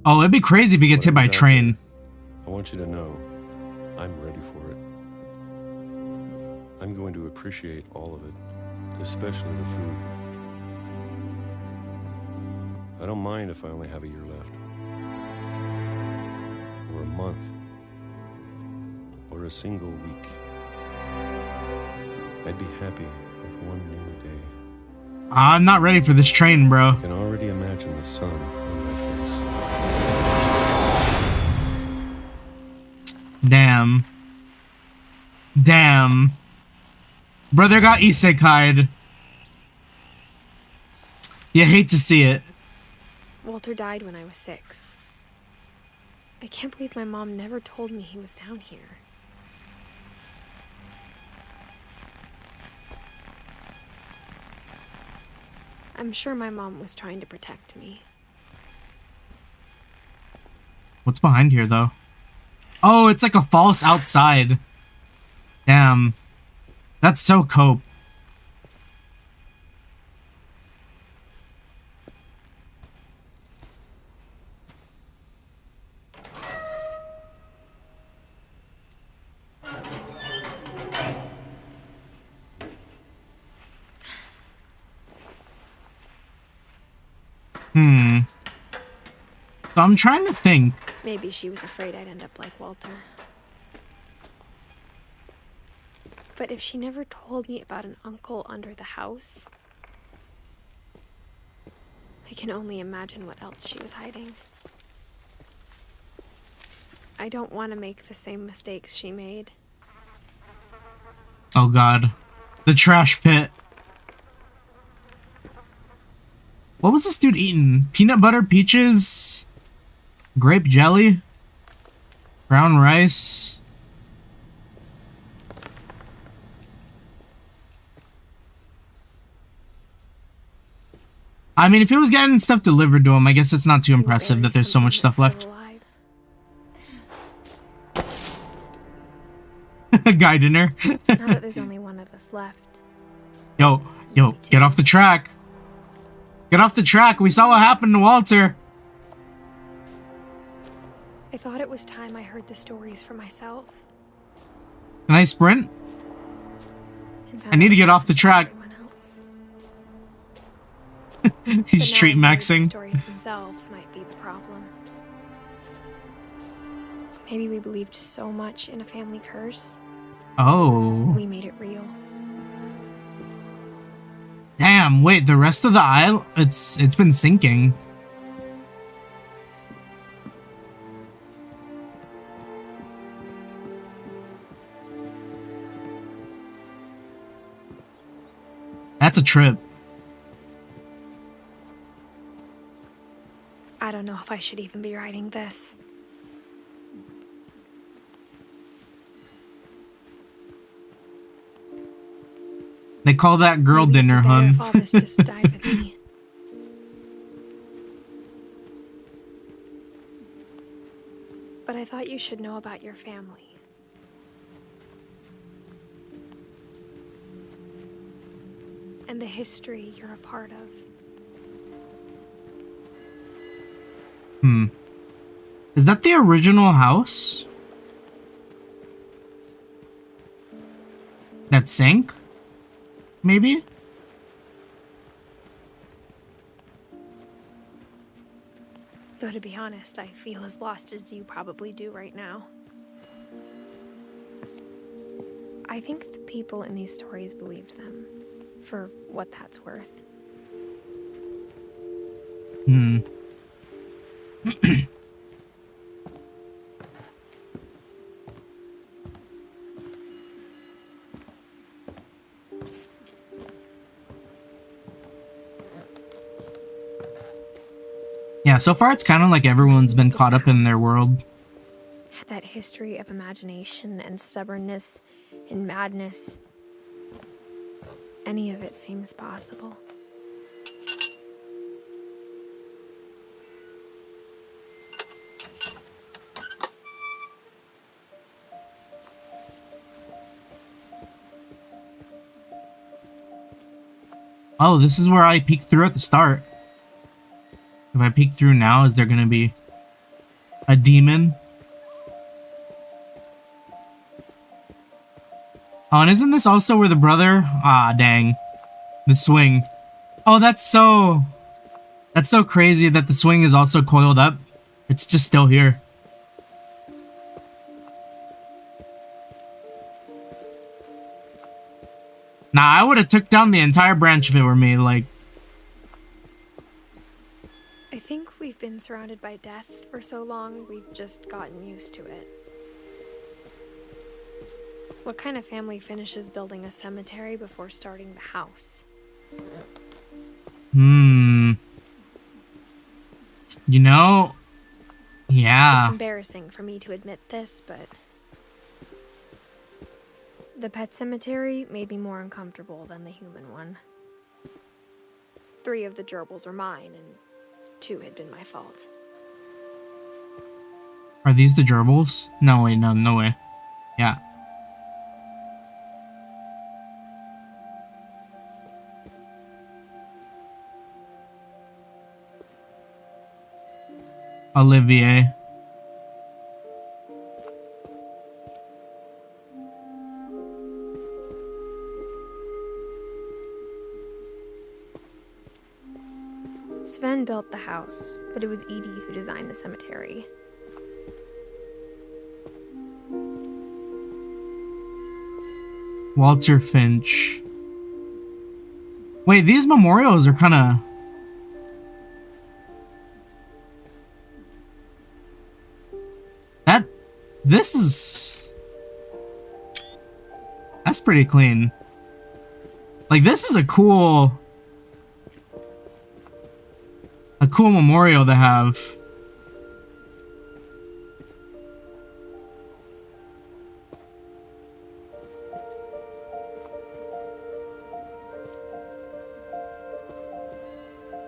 Oh, it'd be crazy if he gets hit by a train. I want you to know, I'm ready for it. I'm going to appreciate all of it, especially the food. I don't mind if I only have a year left. Or a month. Or a single week. I'd be happy with one new day. I'm not ready for this train, bro. I can already imagine the sun on my face. Damn. Damn. Brother got isekai'd. You hate to see it. Walter died when I was 6. I can't believe my mom never told me he was down here. I'm sure my mom was trying to protect me. What's behind here, though? Oh, it's like a false outside. Damn. That's so cope. So I'm trying to think. Maybe she was afraid I'd end up like Walter. But if she never told me about an uncle under the house, I can only imagine what else she was hiding. I don't want to make the same mistakes she made. Oh god. The trash pit. What was this dude eating? Peanut butter, peaches, grape jelly, brown rice. I mean, if he was getting stuff delivered to him, I guess it's not too impressive that there's so much stuff left. Guy dinner. Now that there's only one of us left. Yo, get off the track. Get off the track. We saw what happened to Walter. I thought it was time I heard the stories for myself. Can I sprint? I need to get off the track. He's street maxing. The stories themselves might be the problem. Maybe we believed so much in a family curse. Oh. We made it real. Damn, wait, the rest of the aisle, it's been sinking. That's a trip. I don't know if I should even be writing this. They call that girl dinner, hun. If all this just died with me. But I thought you should know about your family. And the history you're a part of. Is that the original house? That sank? Maybe? Though to be honest, I feel as lost as you probably do right now. I think the people in these stories believed them, for what that's worth. Yeah, so far it's kind of like everyone's been caught up in their world. That history of imagination and stubbornness and madness. Any of it seems possible. Oh, this is where I peeked through at the start. If I peek through now, is there gonna be a demon? Oh, and isn't this also where the brother... Ah, dang. The swing. Oh, that's so crazy that the swing is also coiled up. It's just still here. Nah, I would have took down the entire branch if it were me, like... I think we've been surrounded by death for so long, we've just gotten used to it. What kind of family finishes building a cemetery before starting the house? You know... Yeah. It's embarrassing for me to admit this, but... the pet cemetery made me more uncomfortable than the human one. 3 of the gerbils were mine, and 2 had been my fault. Are these the gerbils? No, wait, no way. Yeah. Olivier. Sven built the house, but it was Edie who designed the cemetery. Walter Finch. Wait, these memorials are kind of... This is... That's pretty clean. Like, this is a cool memorial to have.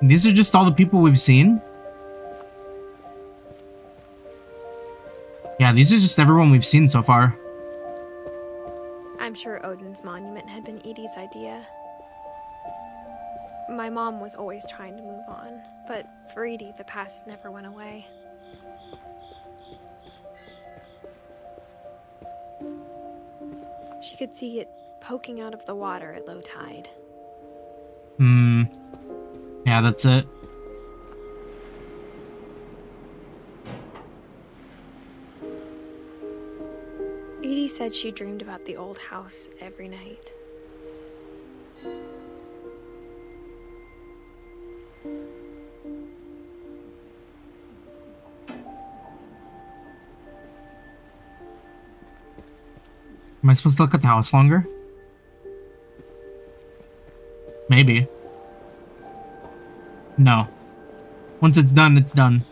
These are just all the people we've seen? Yeah, these are just everyone we've seen so far. I'm sure Odin's monument had been Edie's idea. My mom was always trying to move on, but for Edie, the past never went away. She could see it poking out of the water at low tide. Yeah, that's it. Edie said she dreamed about the old house every night. Am I supposed to look at the house longer? Maybe. No. Once it's done, it's done.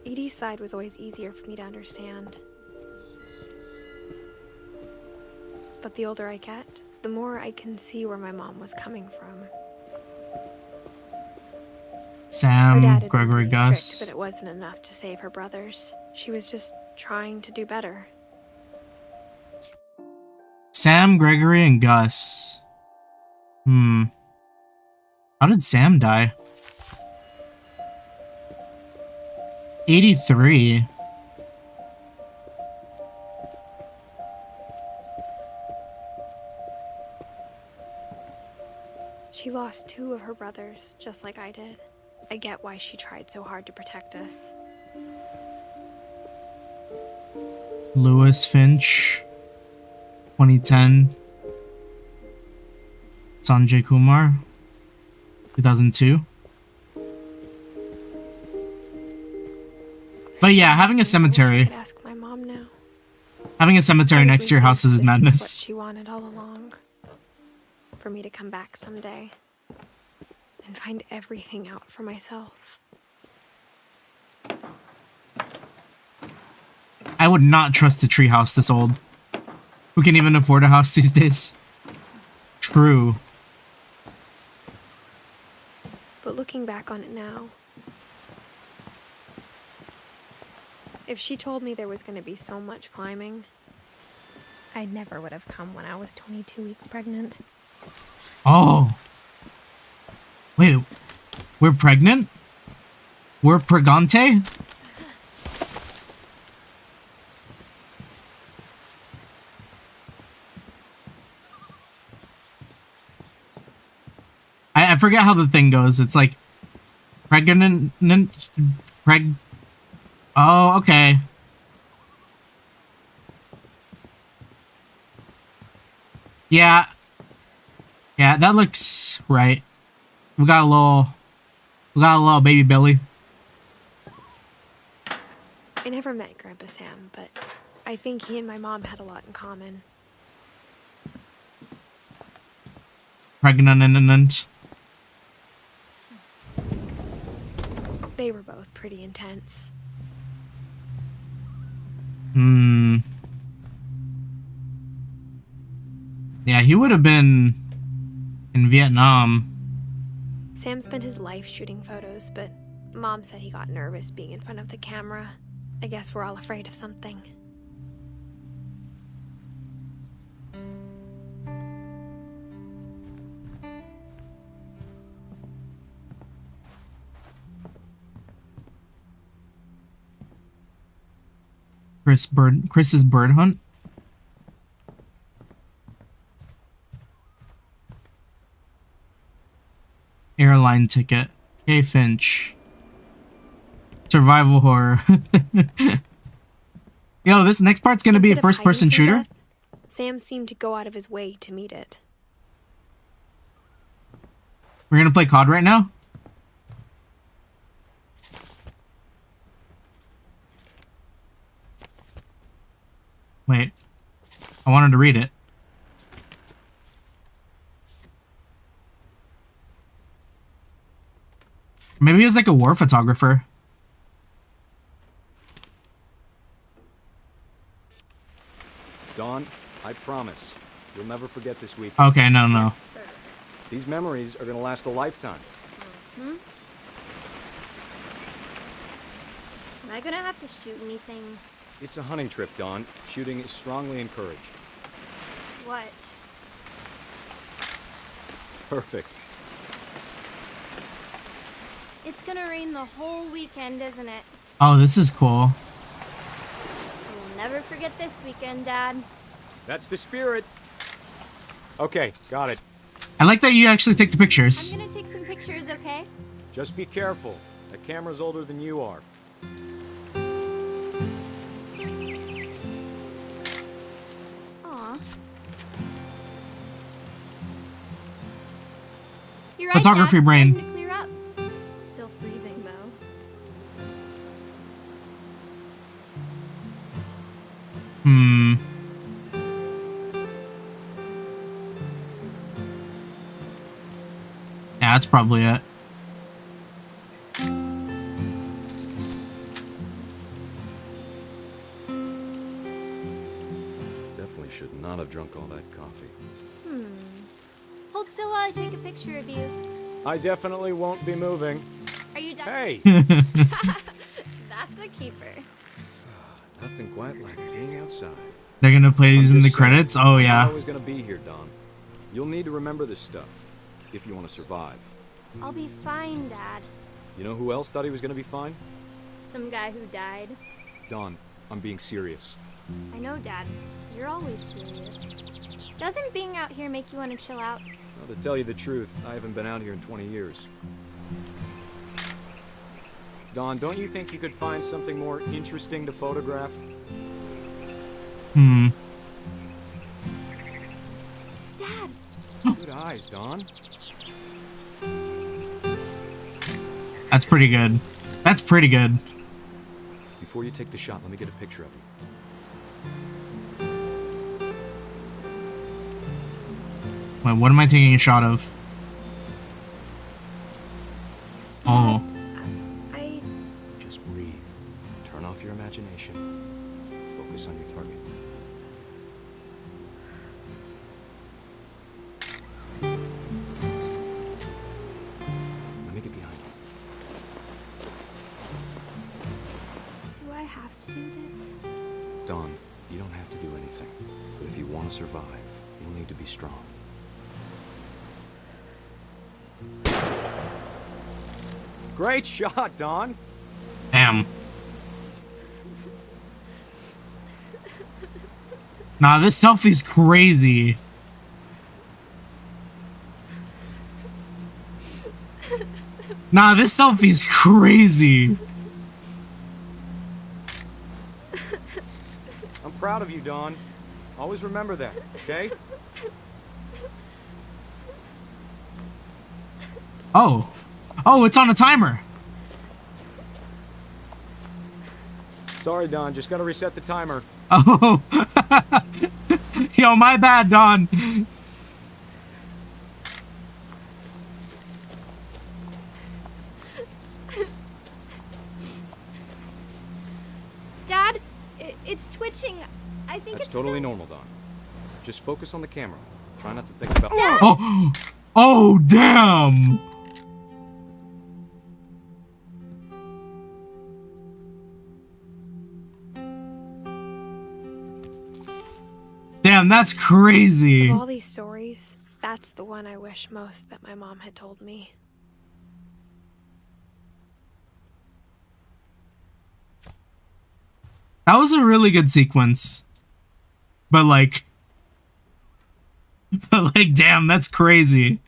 Edie's side was always easier for me to understand. But the older I get, the more I can see where my mom was coming from. Sam, Her dad had Gregory, been pretty Gus. strict, but it wasn't enough to save her brothers. She was just trying to do better. Sam, Gregory, and Gus. How did Sam die? 83. She lost 2 of her brothers, just like I did. I get why she tried so hard to protect us. Lewis Finch. 2010. Sanjay Kumar. 2002. But yeah, having a cemetery. I could ask my mom now. Having a cemetery next to your house is This madness. what she wanted all along. For me to come back someday and find everything out for myself. I would not trust a treehouse this old. Who can even afford a house these days? True. But looking back on it now, if she told me there was going to be so much climbing, I never would have come when I was 22 weeks pregnant. Oh. Wait. We're pregnant? We're pregante? I forget how the thing goes. It's like pregnant, oh, okay. Yeah. Yeah, that looks right. We got a little baby Billy. I never met Grandpa Sam, but I think he and my mom had a lot in common. Pregnant. They were both pretty intense. Yeah, he would have been in Vietnam. Sam spent his life shooting photos, but Mom said he got nervous being in front of the camera. I guess we're all afraid of something. Chris's bird hunt. Airline ticket. Hey, Finch. Survival horror. Yo, this next part's gonna be a first-person shooter. Death, Sam seemed to go out of his way to meet it. We're gonna play COD right now? Wait. I wanted to read it. Maybe he was like a war photographer. Dawn, I promise, you'll never forget this week. Okay, no. Yes, sir. These memories are gonna last a lifetime. Am I gonna have to shoot anything? It's a hunting trip, Dawn. Shooting is strongly encouraged. What? Perfect. It's gonna rain the whole weekend, isn't it? Oh, this is cool. We'll never forget this weekend, Dad. That's the spirit. Okay, got it. I like that you actually take the pictures. I'm gonna take some pictures, okay? Just be careful. That camera's older than you are. Aw. You're right, Photography Dad, it's brain. starting to clear up. Still freezing, though. Yeah, that's probably it. Definitely should not have drunk all that coffee. Hold still while I take a picture of you. I definitely won't be moving. Are you done? Hey! That's a keeper. Nothing quite like being outside. They're gonna play these I'm in the just saying, credits? Oh, I'm yeah. not always gonna be here, Dawn. You'll need to remember this stuff if you want to survive. I'll be fine, Dad. You know who else thought he was gonna be fine? Some guy who died. Dawn, I'm being serious. I know, Dad. You're always serious. Doesn't being out here make you want to chill out? Well, to tell you the truth, I haven't been out here in 20 years. Dawn, don't you think you could find something more interesting to photograph? Dad! Good eyes, Dawn. That's pretty good. That's pretty good. Before you take the shot, let me get a picture of you. Wait, what am I taking a shot of? Oh. I... Just breathe. Turn off your imagination. Focus on your target. Let me get behind you. Do I have to do this? Dawn, you don't have to do anything. But if you want to survive, you'll need to be strong. Great shot, Don. Damn. Nah, this selfie's crazy. Nah, this selfie's crazy. I'm proud of you, Don. Always remember that, okay? Oh. Oh, it's on a timer. Sorry, Don. Just gotta reset the timer. Oh. Yo, my bad, Don. Dad, it's twitching. I think That's it's totally normal, Don. Just focus on the camera. Try not to think about... Oh. Oh, damn. Damn, that's crazy. Of all these stories, that's the one I wish most that my mom had told me. That was a really good sequence. But like, damn, that's crazy.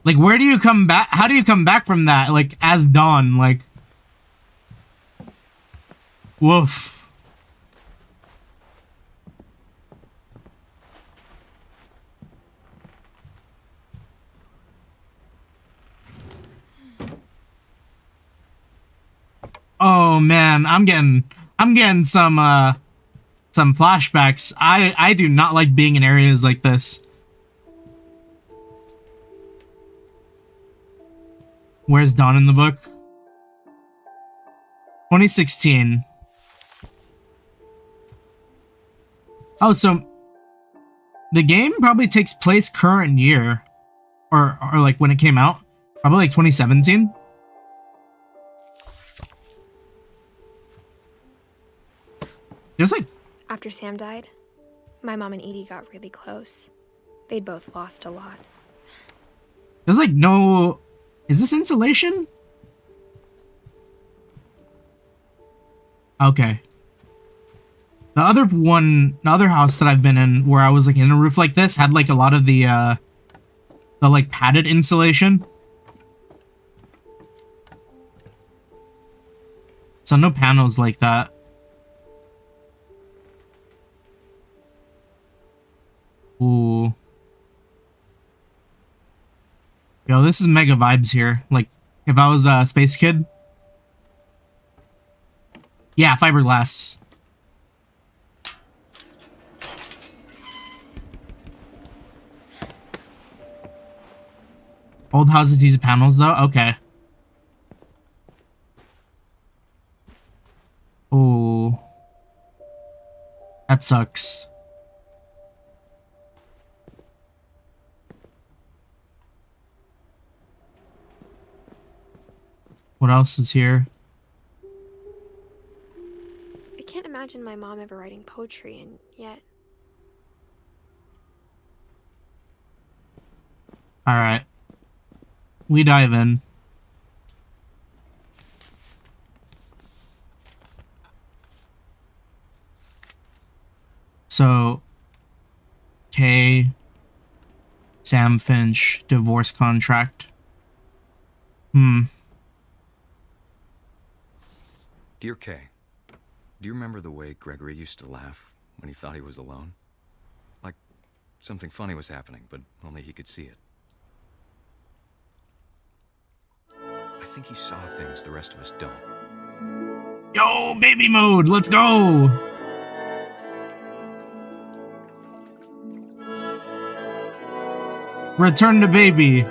Like, where do you come back? How do you come back from that? Like, as Dawn, like, woof. Oh man, I'm getting some flashbacks. I do not like being in areas like this. Where's Dawn in the book? 2016. Oh, so the game probably takes place current year, or like when it came out, probably like 2017. There's like... After Sam died, my mom and Edie got really close. They'd both lost a lot. There's like no... Is this insulation? Okay. The other house that I've been in, where I was like in a roof like this, had like a lot of the like padded insulation. So no panels like that. Ooh. Yo, this is mega vibes here. Like, if I was a space kid. Yeah, fiberglass. Old houses use panels, though? Okay. Ooh. That sucks. What else is here? I can't imagine my mom ever writing poetry, and yet... Alright. We dive in. So, Kay, Sam Finch, divorce contract. Dear Kay, do you remember the way Gregory used to laugh when he thought he was alone? Like something funny was happening, but only he could see it. I think he saw things the rest of us don't. Yo, baby mode, let's go! Return to baby.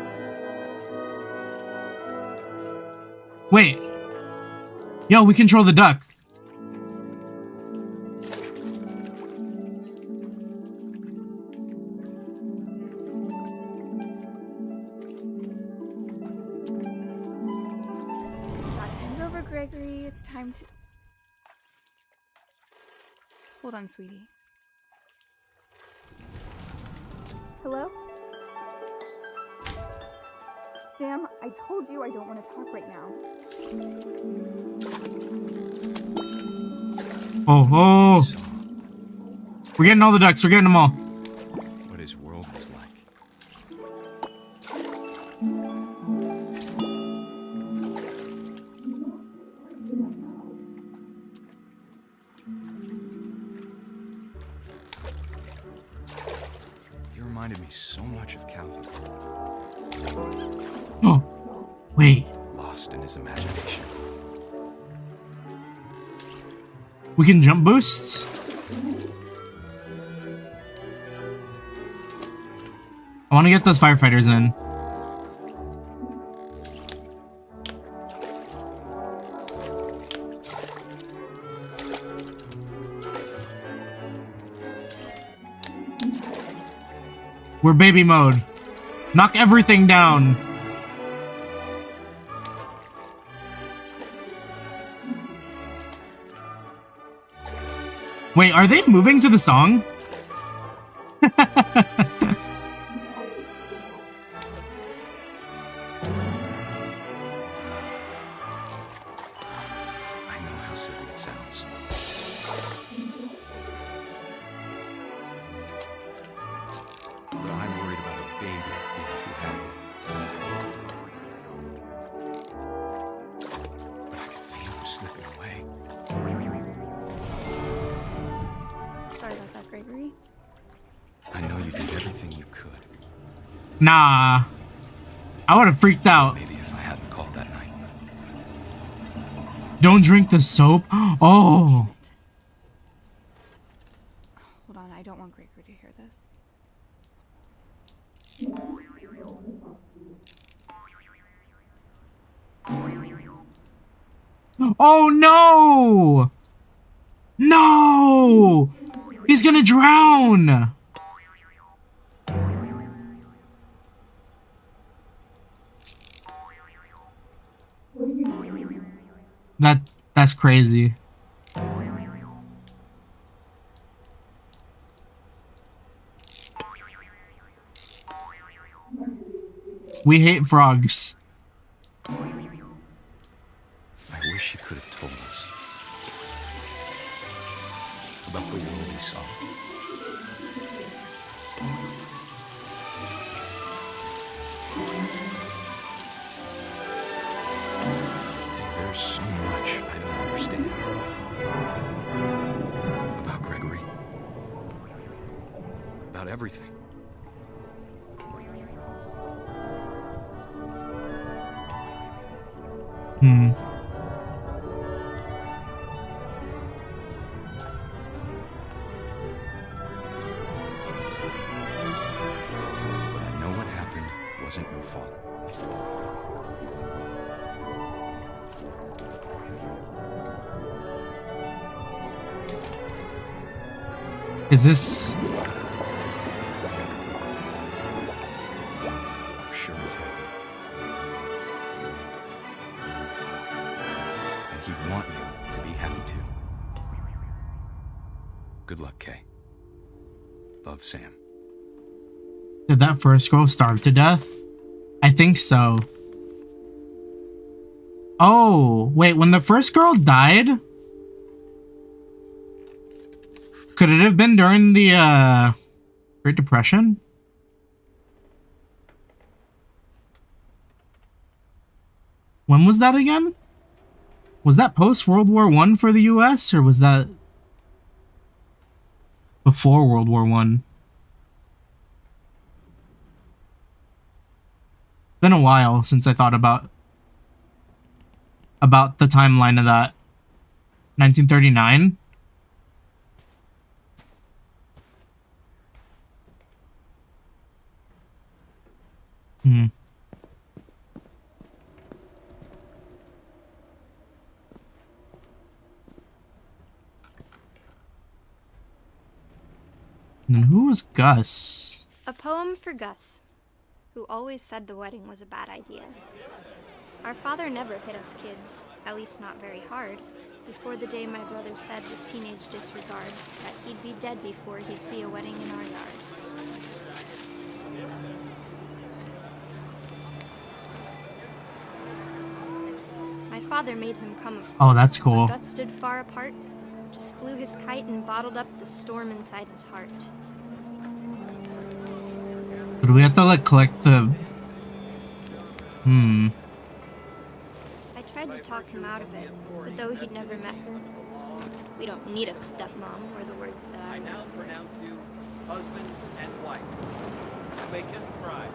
Wait. Yo, we control the duck. Time's over, Gregory. It's time to... Hold on, sweetie. Hello? Sam, I told you I don't want to talk right now. Oh. We're getting all the ducks. We're getting them all. What his world was like. You reminded me so much of Calvin. Oh, wait. Lost in his imagination. We can jump boost? I want to get those firefighters in. We're baby mode. Knock everything down. Wait, are they moving to the song? I know how silly it sounds. But I'm worried about a baby being too happy. But I can feel him slipping away. Sorry about that, Gregory. I know you did everything you could. Nah. I would have freaked out. Maybe if I hadn't called that night. Don't drink the soap. Oh. Hold on, I don't want Gregory to hear this. Oh no! No! He's gonna drown! That's crazy. We hate frogs. I wish he could have told us about the world he saw. There's so much I don't understand about Gregory, about everything. Hmm. But I know what happened wasn't your fault. Is this... I'm sure he's happy. And he'd want you to be happy too. Good luck, Kay. Love, Sam. Did that first girl starve to death? I think so. Oh, wait, when the first girl died? Could it have been during the, Great Depression? When was that again? Was that post-World War I for the US, or was that before World War I? Been a while since I thought about the timeline of that. 1939? Hmm. And who was Gus? A poem for Gus, who always said the wedding was a bad idea. Our father never hit us kids, at least not very hard, before the day my brother said with teenage disregard that he'd be dead before he'd see a wedding in our yard. My father made him come, of course. Oh, that's cool. Gus stood far apart, just flew his kite and bottled up the storm inside his heart. Do we have to like collect the... I tried to talk him out of it, but though he'd never met her, we don't need a stepmom, were the words that I now pronounce you husband and wife. They can cry.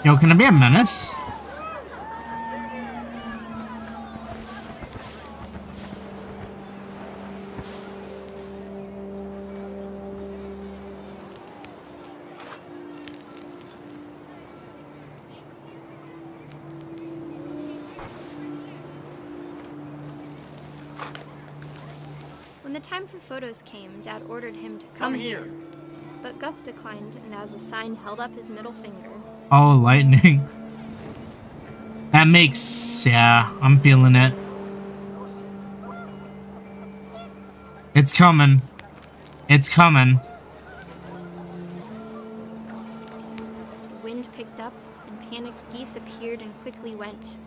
Yo, can I be a menace? When the time for photos came, Dad ordered him to come here. But Gus declined, and as a sign held up his middle finger. Oh, lightning. That makes... yeah, I'm feeling it. It's coming. It's coming. The wind picked up, and panicked geese appeared and quickly went.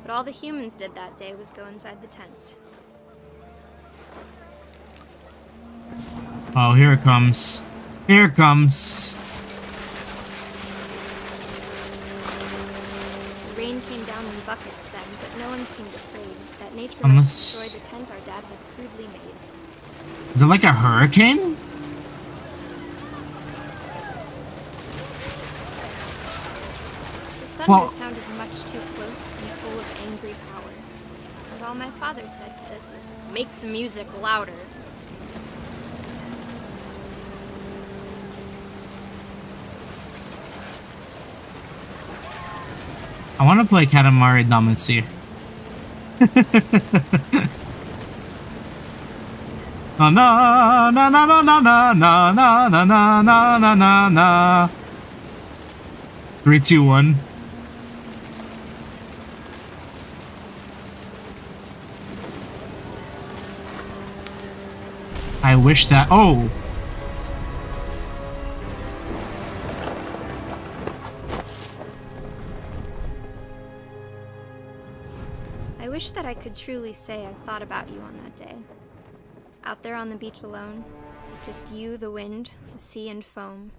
But all the humans did that day was go inside the tent. Oh, here it comes. Here it comes. The rain came down in buckets then, but no one seemed afraid that nature Unless... might destroy the tent our dad had crudely made. Is it like a hurricane? The thunder sounded much too close and full of angry power. And all my father said to this was, "Make the music louder." I want to play Katamari Damacy. Na na na na na na na na na na na na na na. 3, 2, 1. I wish that... oh! I wish that I could truly say I thought about you on that day. Out there on the beach alone, just you, the wind, the sea, and foam.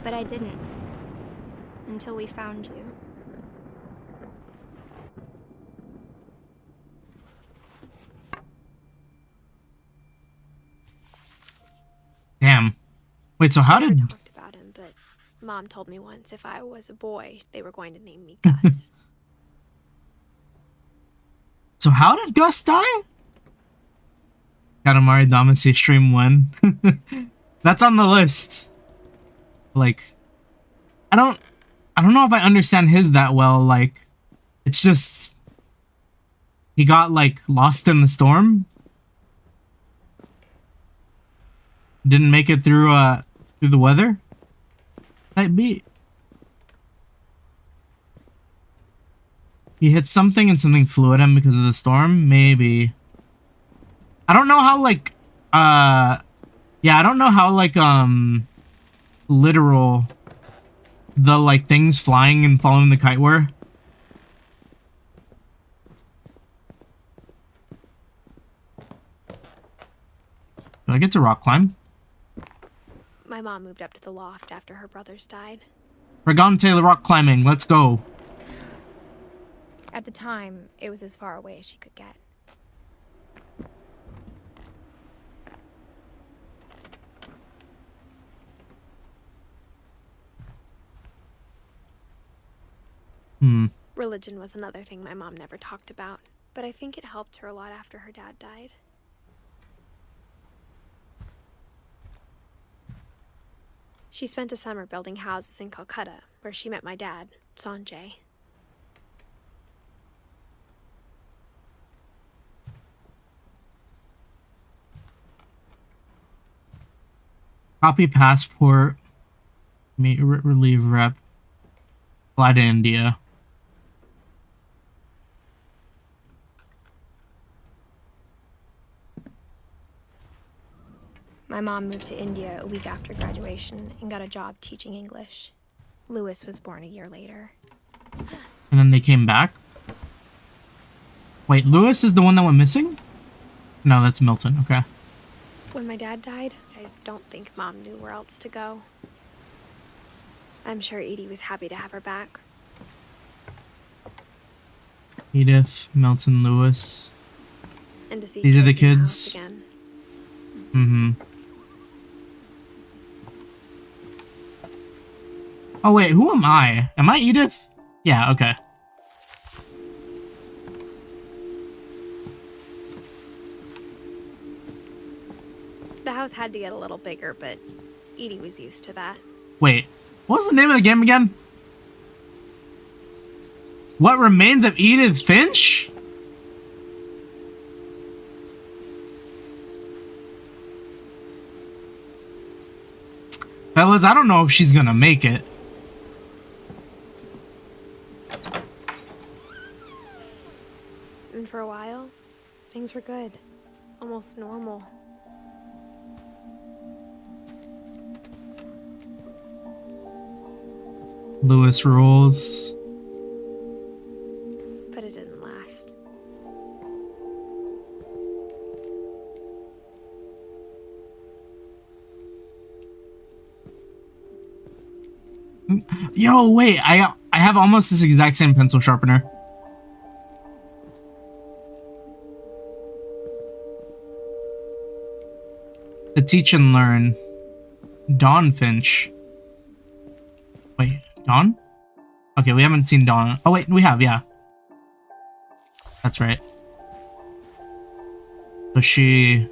But I didn't. Until we found you. Damn. Wait, so how did... talked about him, but Mom told me once if I was a boy, they were going to name me Gus. So how did Gus die? Katamari Damacy Stream 1. That's on the list. Like, I don't know if I understand his that well. Like, it's just he got like lost in the storm. Didn't make it through the weather. Might be. He hit something and something flew at him because of the storm? Maybe. I don't know how, like, yeah, I don't know how, like, literal the, like, things flying and following the kite were. Do I get to rock climb? My mom moved up to the loft after her brothers died. Brigante rock climbing, let's go. At the time, it was as far away as she could get. Religion was another thing my mom never talked about, but I think it helped her a lot after her dad died. She spent a summer building houses in Calcutta, where she met my dad, Sanjay. Copy passport. Relieve rep. Fly to India. My mom moved to India a week after graduation and got a job teaching English. Lewis was born a year later. And then they came back? Wait, Lewis is the one that went missing? No, that's Milton, okay. When my dad died, I don't think Mom knew where else to go. I'm sure Edie was happy to have her back. Edith, Milton, Lewis. And to see These are the in the kids. house again. Mm-hmm. Oh wait, who am I? Am I Edith? Yeah, okay. The house had to get a little bigger, but Edie was used to that. Wait, what was the name of the game again? What Remains of Edith Finch? Fellas, I don't know if she's gonna make it. And for a while, things were good. Almost normal. Lewis rules. But it didn't last. Yo, wait, I have almost this exact same pencil sharpener. To Teach and Learn. Dawn Finch. Wait, Dawn? Okay, we haven't seen Dawn. Oh wait, we have, yeah. That's right. So she...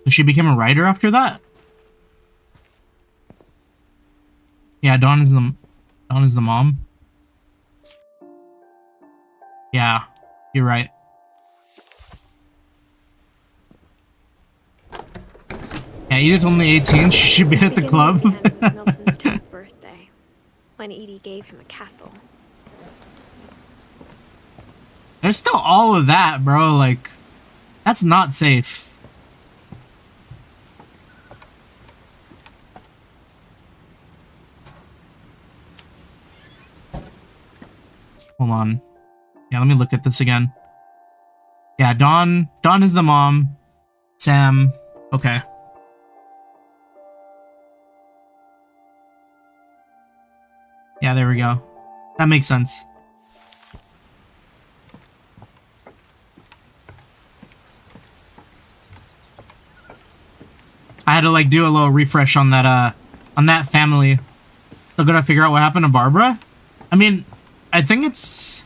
So she became a writer after that? Yeah, Dawn is the mom. Yeah, you're right. Yeah, Edith's only 18. She should be at the club. Milton's 10th birthday, when Edie gave him a castle. There's still all of that, bro. Like, that's not safe. Hold on. Yeah, let me look at this again. Yeah, Dawn is the mom. Sam. Okay. Yeah, there we go. That makes sense. I had to like do a little refresh on that family. So gotta figure out what happened to Barbara. I mean, I think it's...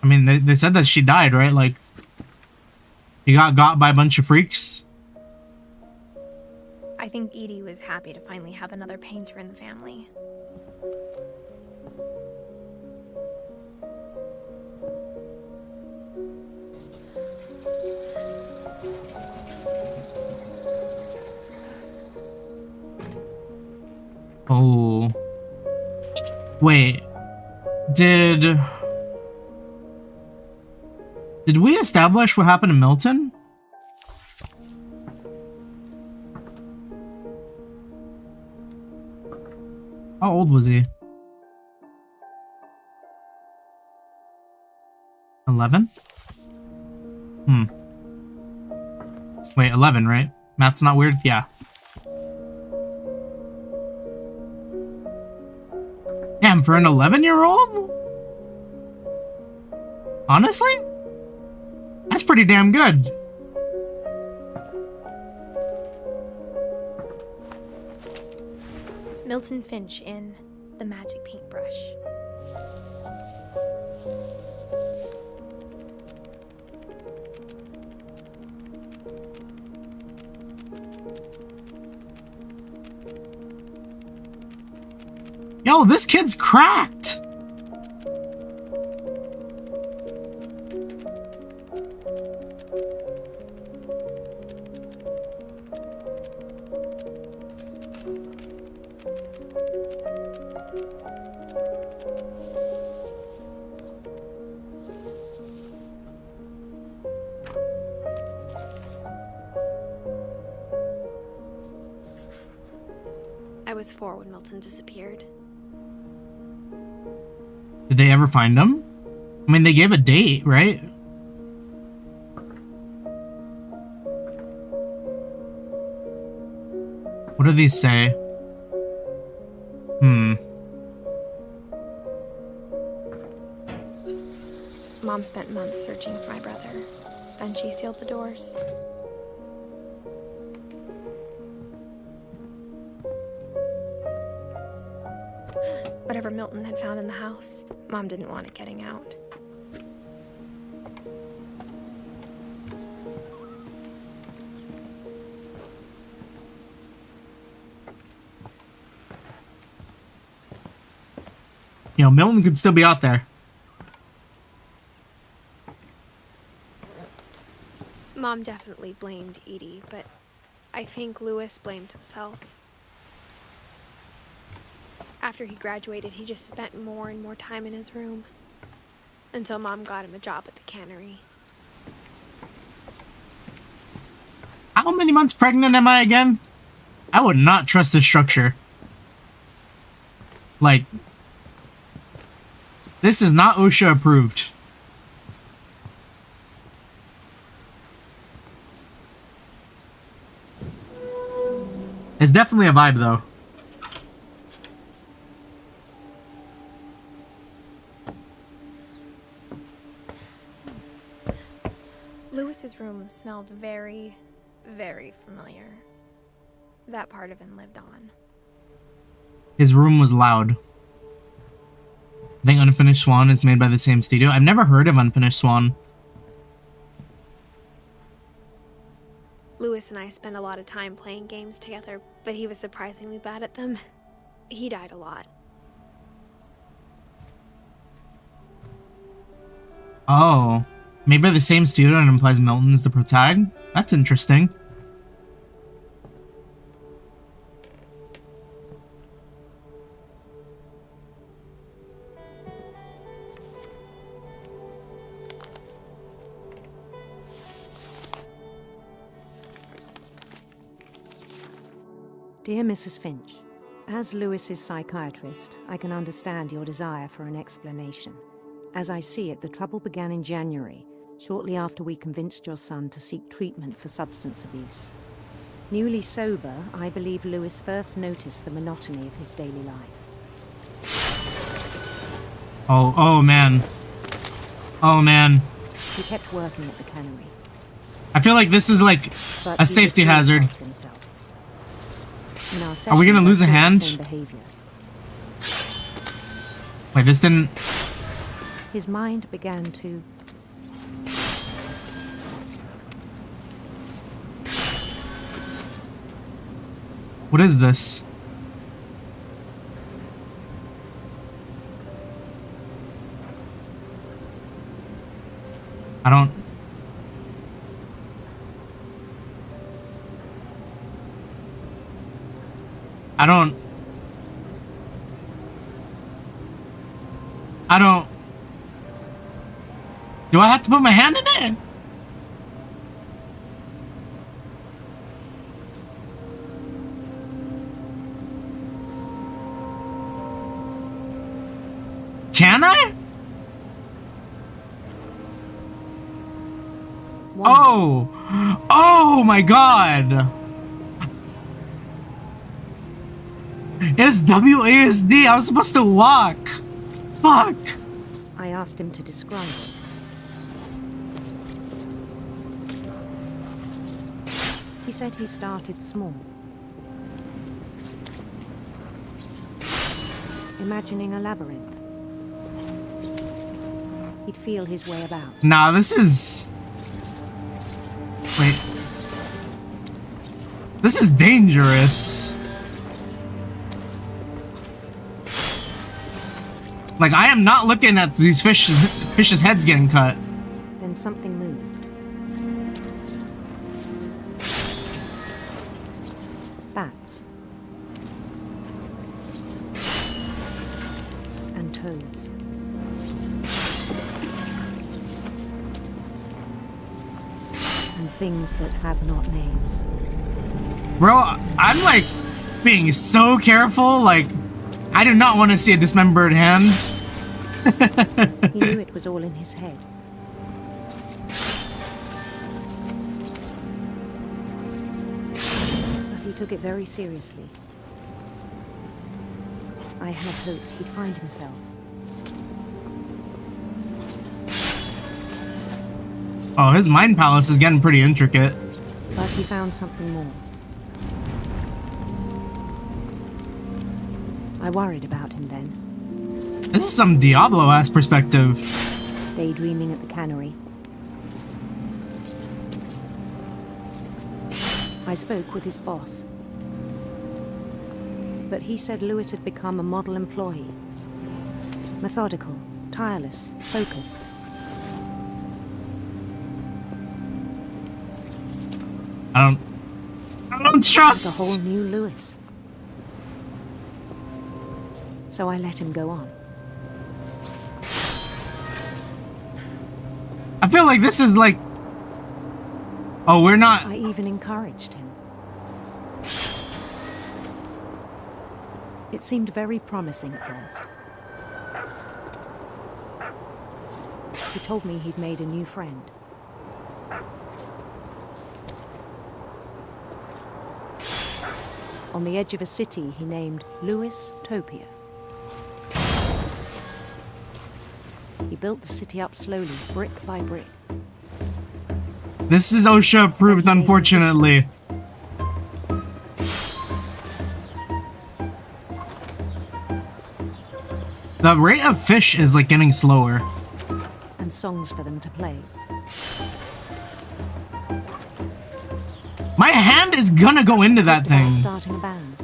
I mean, they said that she died, right? Like, she got by a bunch of freaks. I think Edie was happy to finally have another painter in the family. Oh. Wait. Did we establish what happened to Milton? How old was he? 11? Wait, 11, right? Math's not weird? Yeah. Damn, for an 11-year-old? Honestly? That's pretty damn good. Milton Finch in The Magic Paintbrush. Yo, this kid's cracked! I was 4 when Milton disappeared. Did they ever find him? I mean, they gave a date, right? What do these say? Mom spent months searching for my brother. Then she sealed the doors. Whatever Milton had found in the house, Mom didn't want it getting out. You know, Milton could still be out there. Mom definitely blamed Edie, but I think Lewis blamed himself. After he graduated, he just spent more and more time in his room. Until Mom got him a job at the cannery. How many months pregnant am I again? I would not trust this structure. Like, this is not OSHA approved. It's definitely a vibe, though. Lewis's room smelled very, very familiar. That part of him lived on. His room was loud. I think Unfinished Swan is made by the same studio. I've never heard of Unfinished Swan. Lewis and I spent a lot of time playing games together, but he was surprisingly bad at them. He died a lot. Oh. Made by the same studio and implies Milton is the protag? That's interesting. Dear Mrs. Finch, as Lewis's psychiatrist, I can understand your desire for an explanation. As I see it, the trouble began in January, shortly after we convinced your son to seek treatment for substance abuse. Newly sober, I believe Lewis first noticed the monotony of his daily life. Oh man. Oh man. He kept working at the cannery. I feel like this is like But a he safety withdrew hazard. himself. In our Are we gonna sessions, lose I a saw the hand? same behavior. Wait, this didn't... His mind began to... What is this? I don't... Do I have to put my hand in it? Can I? Oh! Oh my god! It's WASD! I was supposed to walk! Fuck! I asked him to describe it. He said he started small. Imagining a labyrinth. He'd feel his way about. Nah, this is... Wait. This is dangerous. Like, I am not looking at these fish's heads getting cut. Then something moved. Bats. And toads. And things that have not names. Bro, I'm like... being so careful. Like, I do not want to see a dismembered hand. He knew it was all in his head. But he took it very seriously. I had hoped he'd find himself. Oh, his mind palace is getting pretty intricate. But he found something more. I worried about him then. This is some Diablo-ass perspective. Daydreaming at the cannery. I spoke with his boss. But he said Lewis had become a model employee. Methodical, tireless, focused. I don't trust. The whole new Lewis. So I let him go on. I feel like this is like... Oh, we're not... I even encouraged him. It seemed very promising at first. He told me he'd made a new friend. On the edge of a city he named Lewis Topia. He built the city up slowly, brick by brick. This is OSHA approved, unfortunately. The rate of fish is like getting slower. And songs for them to play. My hand is gonna go into that thing. Starting a band.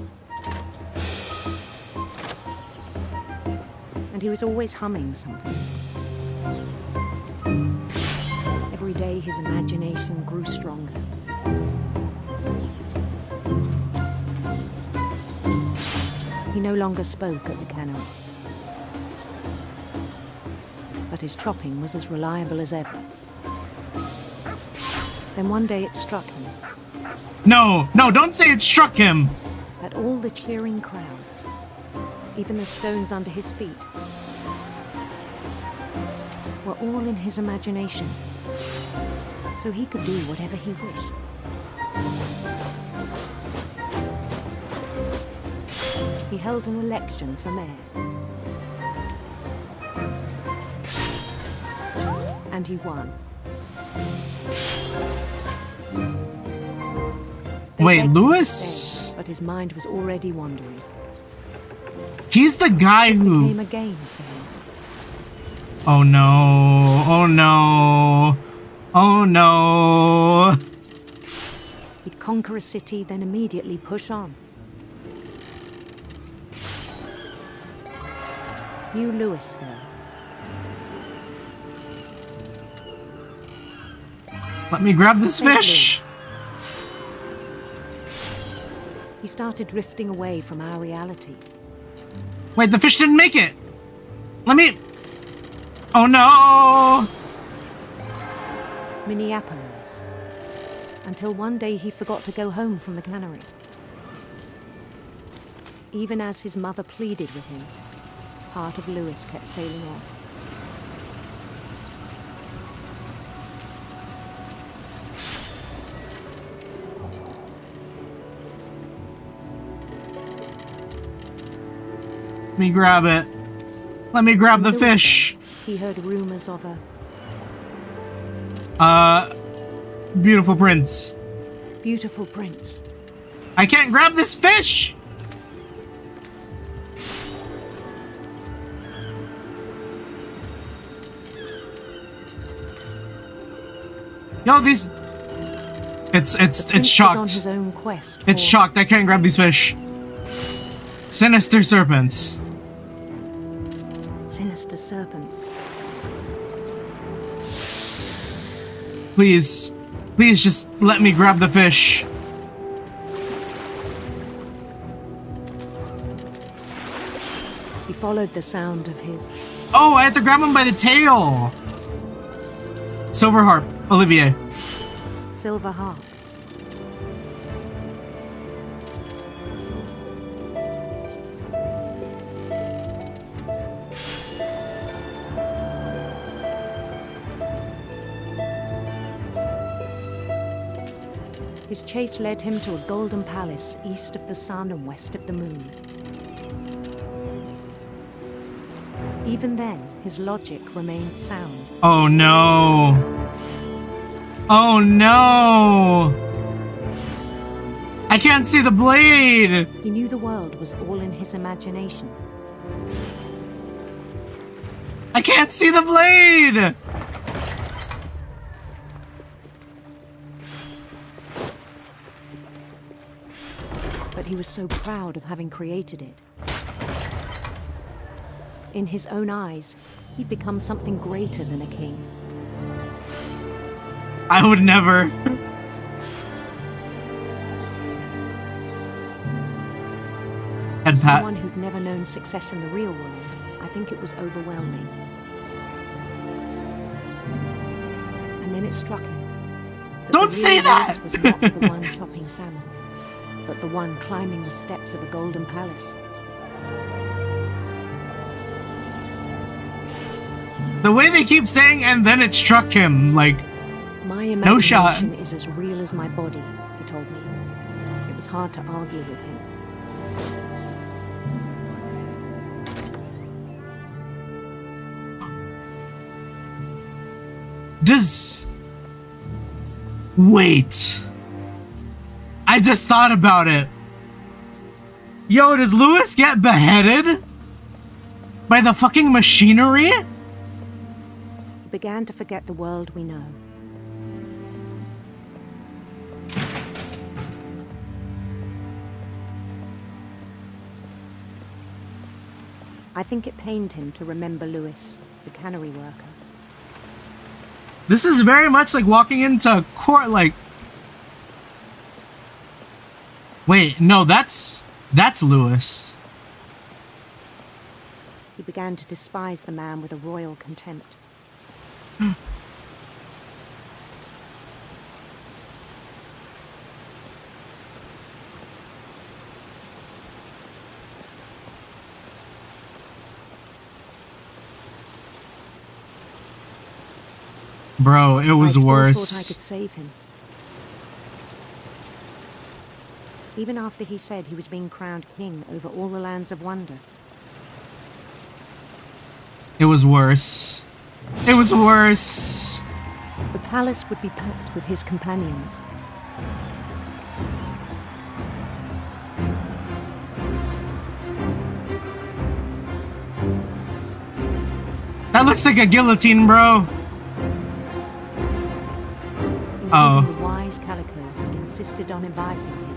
And he was always humming something. Every day his imagination grew stronger. He no longer spoke at the cannery. But his chopping was as reliable as ever. Then one day it struck him. No, don't say it struck him! That all the cheering crowds, even the stones under his feet, were all in his imagination, so he could do whatever he wished. He held an election for mayor. And he won. Wait, Lewis? But his mind was already wandering. He's the guy who... It became a game for him. Oh no, oh no, oh no. He'd conquer a city, then immediately push on. New Louisville. Let me grab this fish. He started drifting away from our reality. Wait, the fish didn't make it. Let me... Oh no! Minneapolis. Until one day he forgot to go home from the cannery. Even as his mother pleaded with him, part of Lewis kept sailing on. Let me grab it. Let me grab the fish. He heard rumors of a... Beautiful prince. Beautiful prince. I can't grab this fish! Yo, these... It's shocked. On his own quest It's shocked. I can't grab these fish. Sinister serpents. Sinister serpents. Please. Please just let me grab the fish. He followed the sound of his... Oh, I had to grab him by the tail. Silver harp, Olivier. Silver harp. His chase led him to a golden palace east of the sun and west of the moon. Even then, his logic remained sound. Oh no! Oh no! I can't see the blade! He knew the world was all in his imagination. I can't see the blade! But he was so proud of having created it. In his own eyes, he'd become something greater than a king. I would never. As someone who'd never known success in the real world, I think it was overwhelming. And then it struck him. Don't say that! Was not the one chopping salmon, but the one climbing the steps of a golden palace. The way they keep saying, and then it struck him, like, my no shot. imagination is as real as my body, he told me. It was hard to argue with him. Wait. I just thought about it. Yo, does Lewis get beheaded? By the fucking machinery? He began to forget the world we know. I think it pained him to remember Lewis, the cannery worker. This is very much like walking into court, like... Wait, no, that's Lewis. He began to despise the man with a royal contempt. Bro, it was worse. I still thought I could save him. Even after he said he was being crowned king over all the lands of wonder. It was worse. It was worse. The palace would be packed with his companions. That looks like a guillotine, bro. Oh. The wise Calico had insisted on advising him.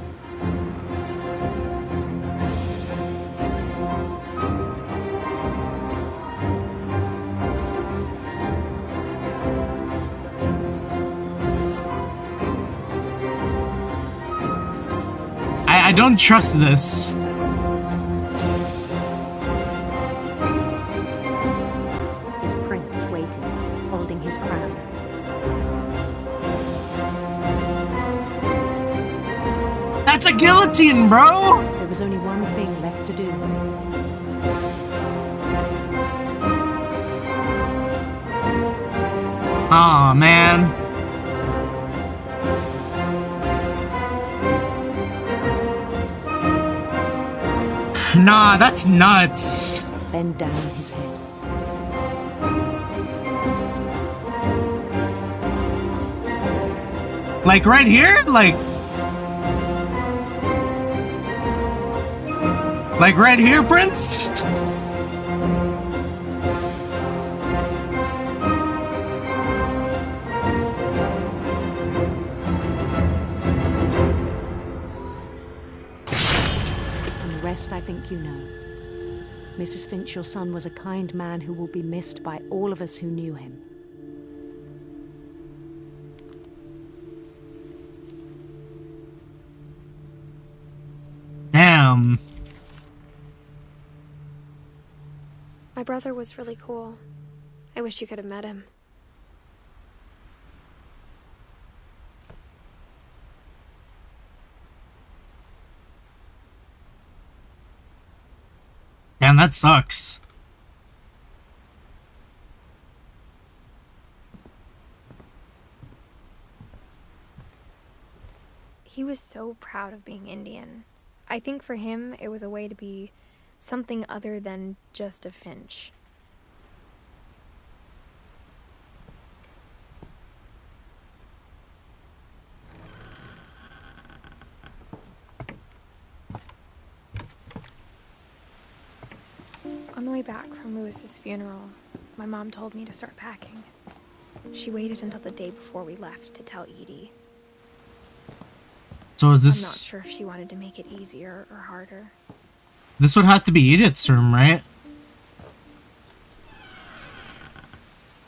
I don't trust this. His prince waiting, holding his crown. That's a guillotine, bro! There was only one thing left to do. Aw, man. Nah, that's nuts. Bend down his head. Like right here? Like right here, Prince? I think you know. Mrs. Finch, your son was a kind man who will be missed by all of us who knew him. Damn. My brother was really cool. I wish you could have met him. Damn, that sucks. was so proud of being Indian. I think for him, it was a way to be something other than just a Finch. On the way back from Lewis's funeral, my mom told me to start packing. She waited until the day before we left to tell Edie. So is I'm not this... sure if she wanted to make it easier or harder. This would have to be Edith's room, right?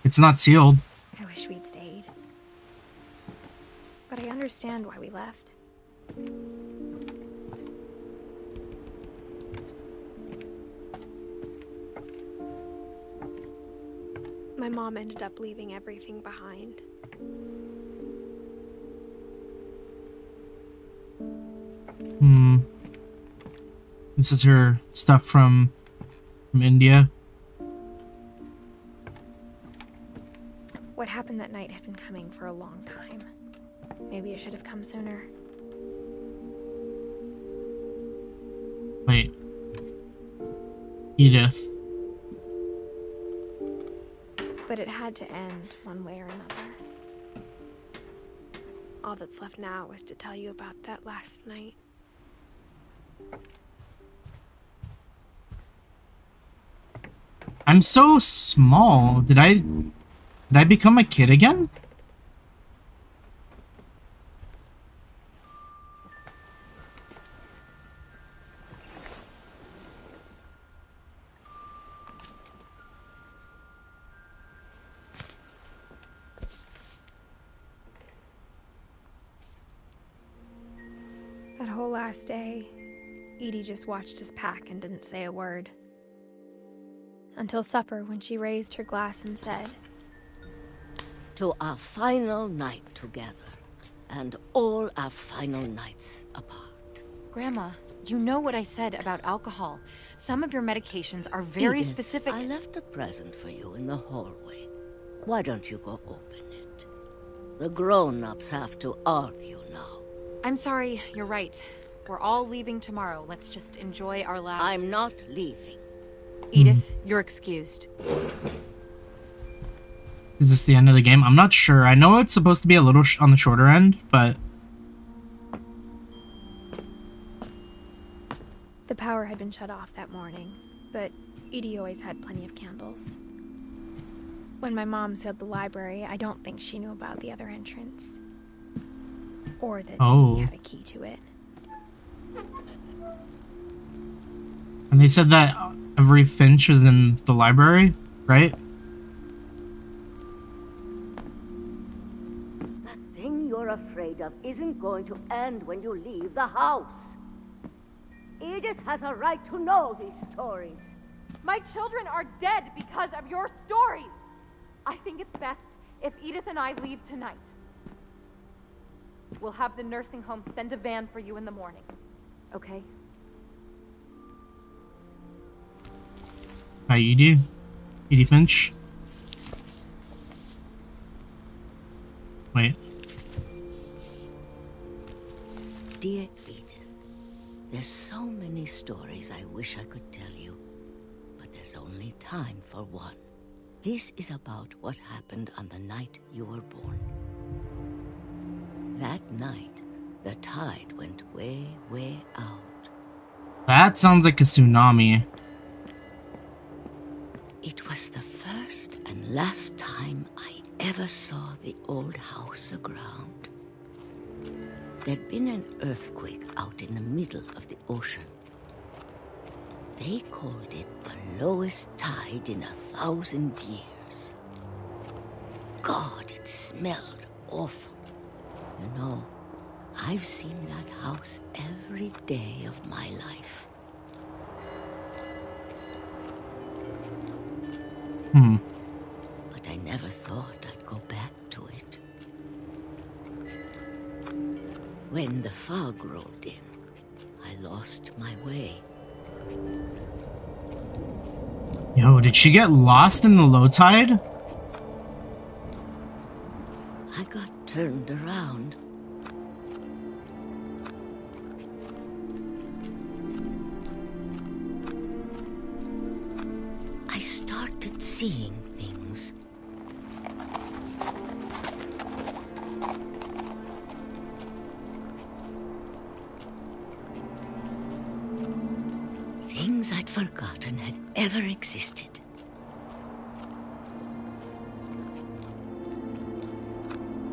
It's not sealed. I wish we'd stayed. But I understand why we left. My mom ended up leaving everything behind. This is her stuff from India. What happened that night had been coming for a long time. Maybe it should have come sooner. Wait. Edith. But it had to end one way or another. All that's left now is to tell you about that last night. I'm so small. Did I become a kid again? That whole last day, Edie just watched us pack and didn't say a word. Until supper, when she raised her glass and said, "To our final night together, and all our final nights apart." Grandma, you know what I said about alcohol. Some of your medications are very Edith, specific. I left a present for you in the hallway. Why don't you go open it? The grown-ups have to argue now. I'm sorry, you're right. We're all leaving tomorrow. Let's just enjoy our last... I'm not leaving. Edith, you're excused. Is this the end of the game? I'm not sure. I know it's supposed to be a little on the shorter end, but... The power had been shut off that morning, but Edie always had plenty of candles. When my mom sealed the library, I don't think she knew about the other entrance. Or that Edie had a key to it. And they said that every Finch is in the library, right? That thing you're afraid of isn't going to end when you leave the house. Edith has a right to know these stories. My children are dead because of your stories. I think it's best if Edith and I leave tonight. We'll have the nursing home send a van for you in the morning, okay? Hi, Edie. Edie Finch. Wait. Dear Edith, there's so many stories I wish I could tell you, but there's only time for one. This is about what happened on the night you were born. That night, the tide went way, way out. That sounds like a tsunami. It was the first and last time I ever saw the old house aground. There'd been an earthquake out in the middle of the ocean. They called it the lowest tide in 1,000 years. God, it smelled awful. You know, I've seen that house every day of my life. But I never thought I'd go back to it. When the fog rolled in, I lost my way. Yo, did she get lost in the low tide? I got turned around. started seeing things. Things I'd forgotten had ever existed.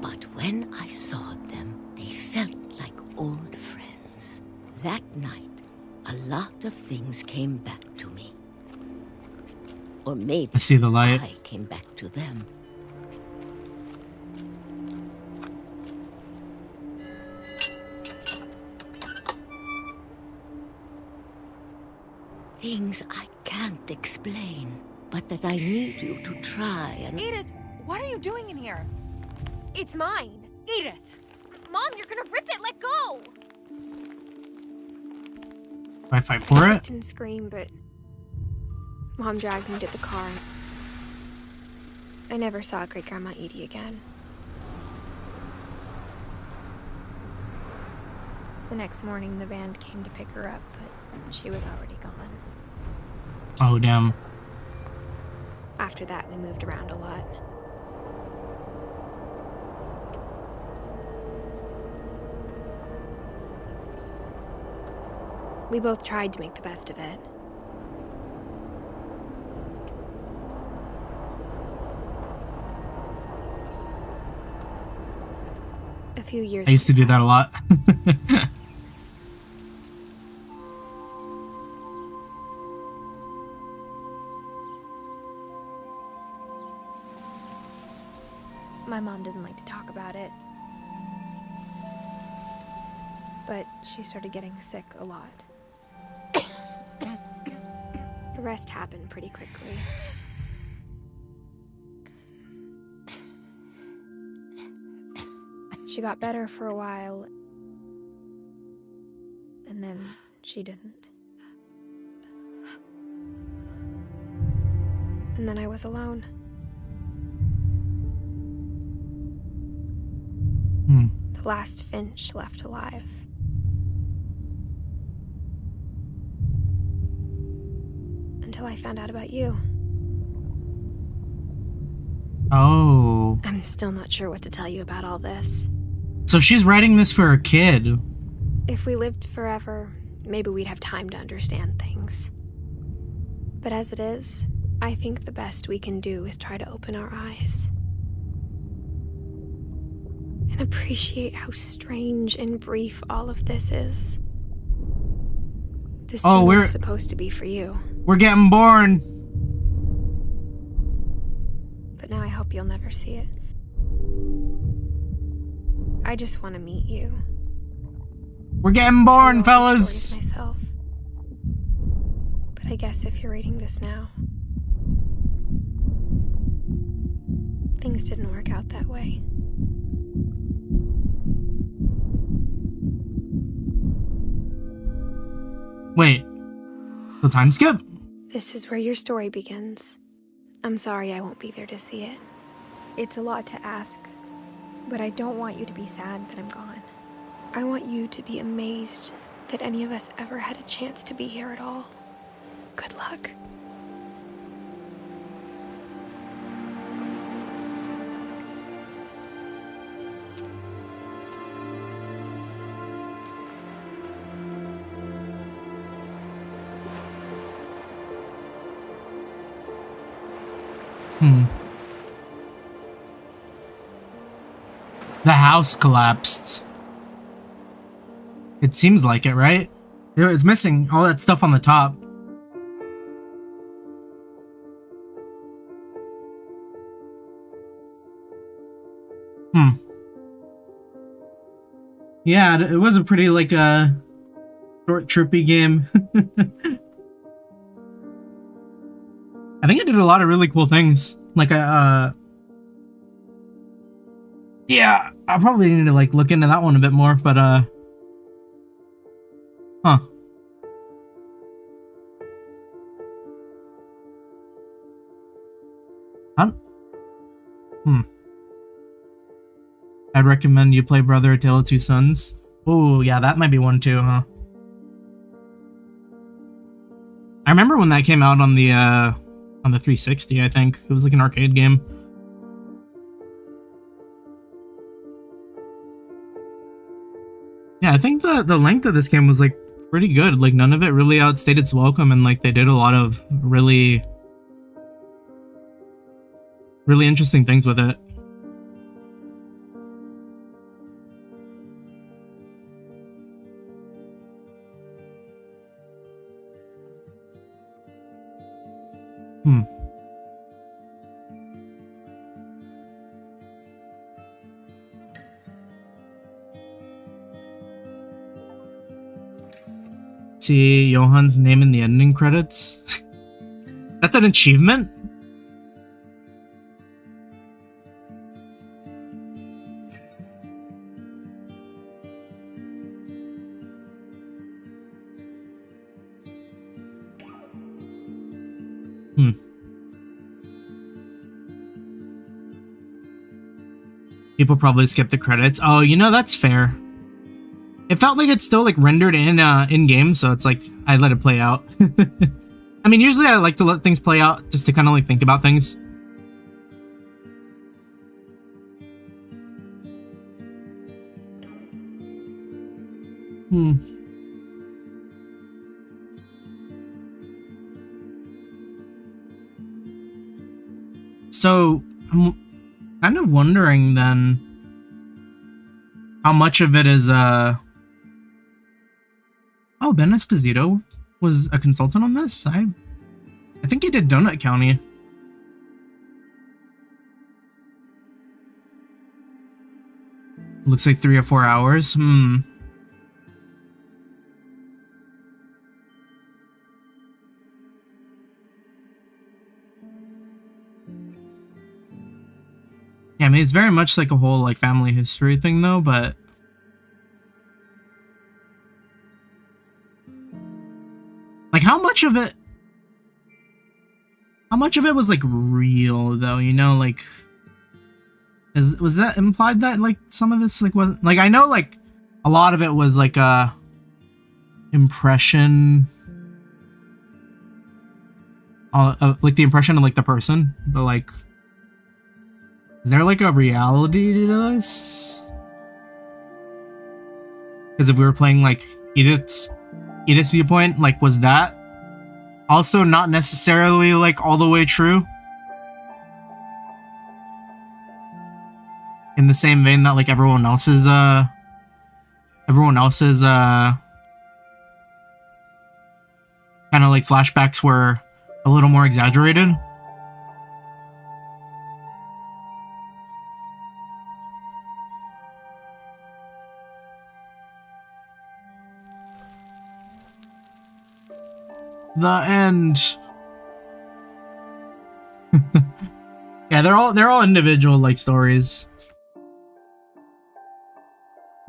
But when I saw them, they felt like old friends. That night, a lot of things came back to me. Or maybe I see the light. I came back to them. Things I can't explain, but that I need you to try and... Edith, what are you doing in here? It's mine. Edith! Mom, you're gonna rip it. Let go. Do I fight for I it? didn't scream, but Mom dragged me to the car. I never saw Great Grandma Edie again. The next morning, the van came to pick her up, but she was already gone. Oh, damn. After that, we moved around a lot. We both tried to make the best of it. A few years I used to do that a lot. My mom didn't like to talk about it. But she started getting sick a lot. The rest happened pretty quickly. She got better for a while, and then she didn't. And then I was alone. The last Finch left alive. Until I found out about you. Oh. I'm still not sure what to tell you about all this. So she's writing this for her kid. If we lived forever, maybe we'd have time to understand things. But as it is, I think the best we can do is try to open our eyes. And appreciate how strange and brief all of this is. This dream was supposed to be for you. We're getting born. But now I hope you'll never see it. I just want to meet you. We're getting born, fellas. Myself. But I guess if you're reading this now, things didn't work out that way. Wait. The time skip? This is where your story begins. I'm sorry I won't be there to see it. It's a lot to ask, but I don't want you to be sad that I'm gone. I want you to be amazed that any of us ever had a chance to be here at all. Good luck. The house collapsed. It seems like it, right? It's missing all that stuff on the top. Yeah, it was a pretty, like, short, trippy game. I think it did a lot of really cool things. Like, yeah, I probably need to, like, look into that one a bit more, but, huh. I'd recommend you play Brother: A Tale of Two Sons. Oh, yeah, that might be one too, huh? I remember when that came out on the On the 360, I think. It was like an arcade game. Yeah, I think the length of this game was like pretty good. Like none of it really outstayed its welcome, and like they did a lot of really interesting things with it. See Johan's name in the ending credits. That's an achievement? People probably skip the credits. Oh, you know, that's fair. It felt like it's still like rendered in game, so it's like I let it play out. I mean, usually I like to let things play out just to kind of like think about things. So I'm kind of wondering then how much of it is oh, Ben Esposito was a consultant on this? I think he did Donut County. Looks like 3 or 4 hours. Yeah, I mean, it's very much like a whole like family history thing though, but like how much of it was like real though, you know, like was that implied that like some of this like wasn't like, I know like a lot of it was like a impression like the impression of like the person, but like is there like a reality to this? Because if we were playing like Edith's viewpoint, like was that also not necessarily like all the way true? In the same vein that like everyone else's kind of like flashbacks were a little more exaggerated. The end. Yeah, they're all individual like stories.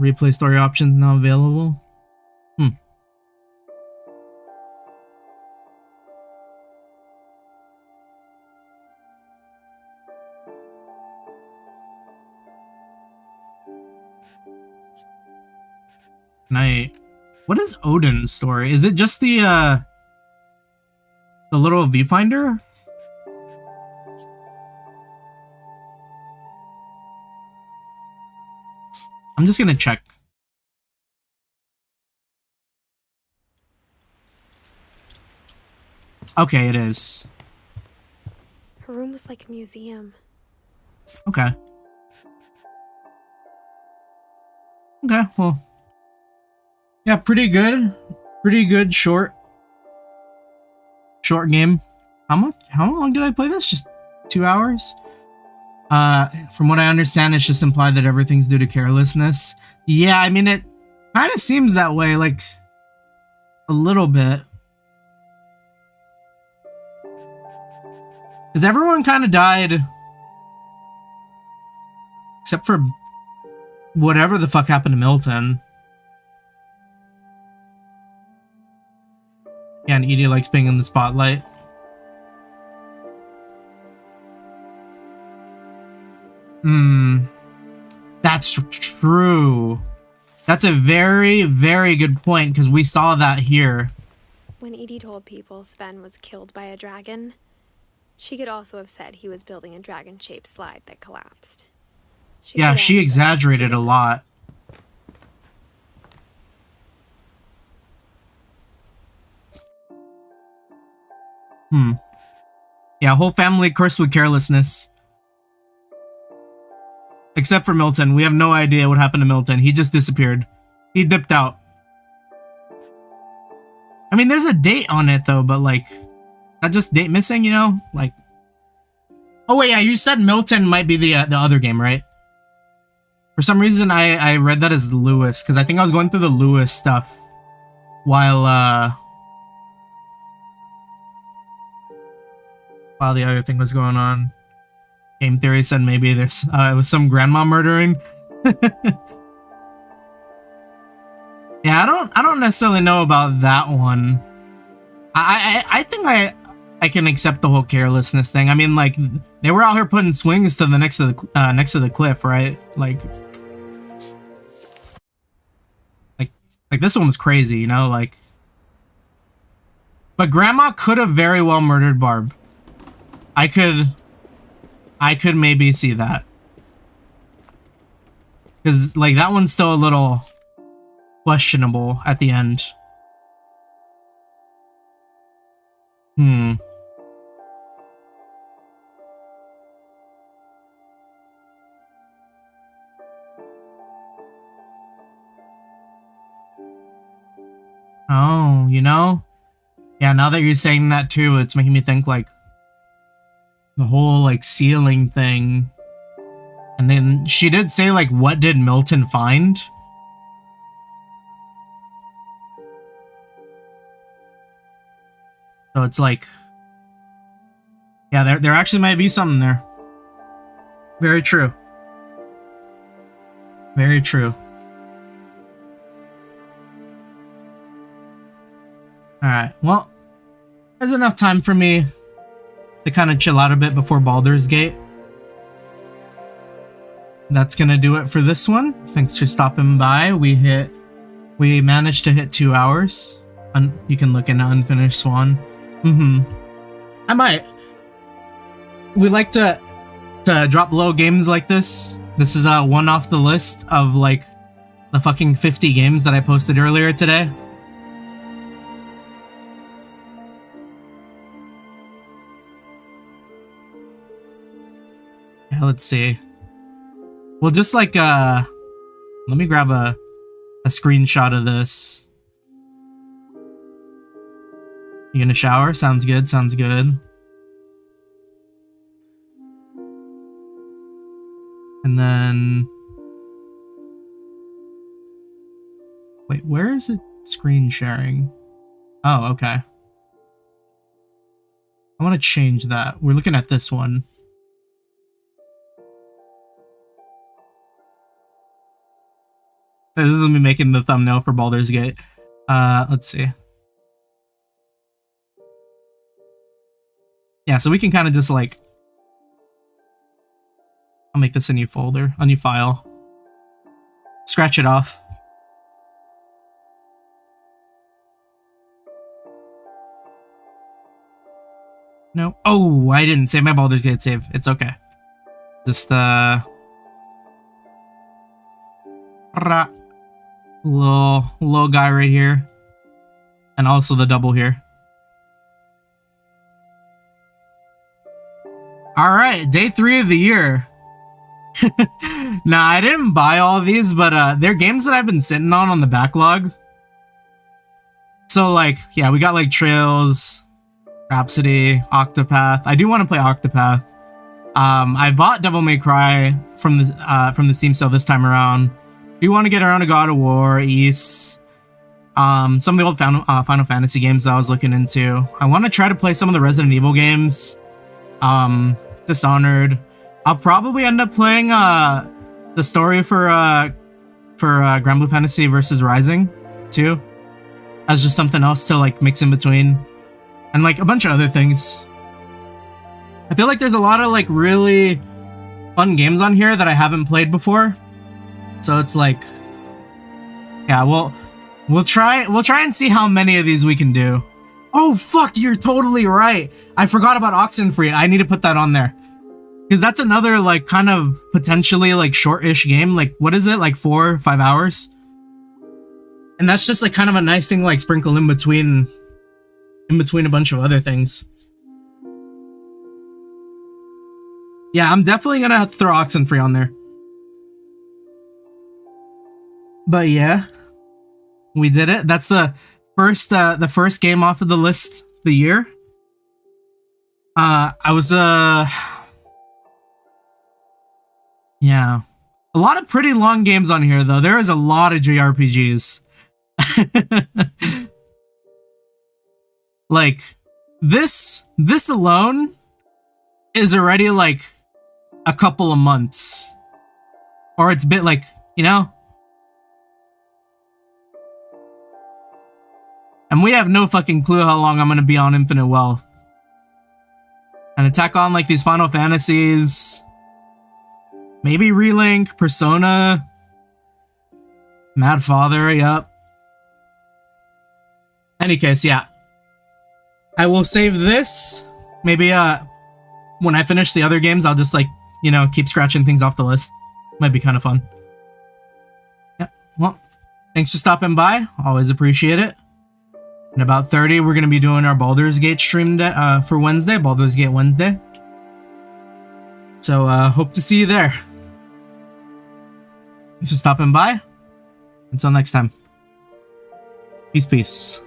Replay story options now available. What is Odin's story? Is it just the little viewfinder? I'm just gonna check. Okay, it is. Her room was like a museum. Okay. Okay, well. Yeah, pretty good. Pretty good short game. How long did I play this? Just 2 hours? From what I understand, it's just implied that everything's due to carelessness. Yeah, I mean, it kind of seems that way, like, a little bit. Because everyone kind of died. Except for whatever the fuck happened to Milton. Yeah, and Edie likes being in the spotlight. That's true. That's a very, very good point, because we saw that here. When Edie told people Sven was killed by a dragon, She could also have said he was building a dragon-shaped slide that collapsed. Yeah, she exaggerated a lot. Yeah, whole family cursed with carelessness. Except for Milton. We have no idea what happened to Milton. He just disappeared. He dipped out. I mean, there's a date on it, though, but, like, not just date missing, you know? Like... Oh, wait, yeah, you said Milton might be the other game, right? For some reason, I read that as Lewis, because I think I was going through the Lewis stuff while the other thing was going on. Game Theory said maybe there's it was some grandma murdering. Yeah, I don't necessarily know about that one. I think I can accept the whole carelessness thing. I mean, like, they were out here putting swings to the next to the cliff, right? Like this one was crazy, you know, like. But Grandma could have very well murdered Barb. I could maybe see that. Because, like, that one's still a little questionable at the end. Oh, you know? Yeah, now that you're saying that too, it's making me think, like, the whole, like, ceiling thing. And then she did say, like, what did Milton find? So it's like... Yeah, there actually might be something there. Very true. Very true. Alright, well, there's enough time for me to kind of chill out a bit before Baldur's Gate. That's gonna do it for this one. Thanks for stopping by. We managed to hit 2 hours. You can look into Unfinished Swan. I might. We like to drop low games like this. This is one off the list of, like, the fucking 50 games that I posted earlier today. Yeah, let's see. We'll just, like, let me grab a screenshot of this. You gonna shower? Sounds good, sounds good. And then... Wait, where is it screen sharing? Oh, okay. I want to change that. We're looking at this one. This is me making the thumbnail for Baldur's Gate. Let's see. Yeah, so we can kind of just, like... I'll make this a new folder, a new file. Scratch it off. No. Oh, I didn't save my Baldur's Gate save. It's okay. Just, little guy right here. And also the double here. Alright, day 3 of the year. Nah, I didn't buy all of these, but they're games that I've been sitting on the backlog. So, like, yeah, we got, like, Trails, Rhapsody, Octopath. I do want to play Octopath. I bought Devil May Cry from the Steam sale this time around. Do want to get around to God of War, East, some of the old Final Fantasy games that I was looking into. I want to try to play some of the Resident Evil games. Dishonored. I'll probably end up playing the story for Grand Blue Fantasy versus Rising too, as just something else to, like, mix in between, and, like, a bunch of other things. I feel like there's a lot of, like, really fun games on here that I haven't played before, so it's like, yeah, we'll try and see how many of these we can do. Oh, fuck, you're totally right. I forgot about Oxenfree. I need to put that on there. Because that's another, like, kind of potentially, like, short-ish game. Like, what is it? Like, 4 or 5 hours? And that's just, like, kind of a nice thing, like, sprinkle in between a bunch of other things. Yeah, I'm definitely gonna have to throw Oxenfree on there. But yeah, we did it. That's the first game off of the list of the year. I was yeah, a lot of pretty long games on here though. There is a lot of JRPGs. Like this alone is already like a couple of months, or it's a bit like, you know. And we have no fucking clue how long I'm gonna be on Infinite Wealth. And attack on like these Final Fantasies. Maybe Relink, Persona. Mad Father, yep. Any case, yeah. I will save this. Maybe when I finish the other games, I'll just like, you know, keep scratching things off the list. Might be kind of fun. Yeah, well, thanks for stopping by. Always appreciate it. In about 30, we're going to be doing our Baldur's Gate stream for Wednesday, Baldur's Gate Wednesday. So, hope to see you there. Thanks for stopping by. Until next time. Peace, peace.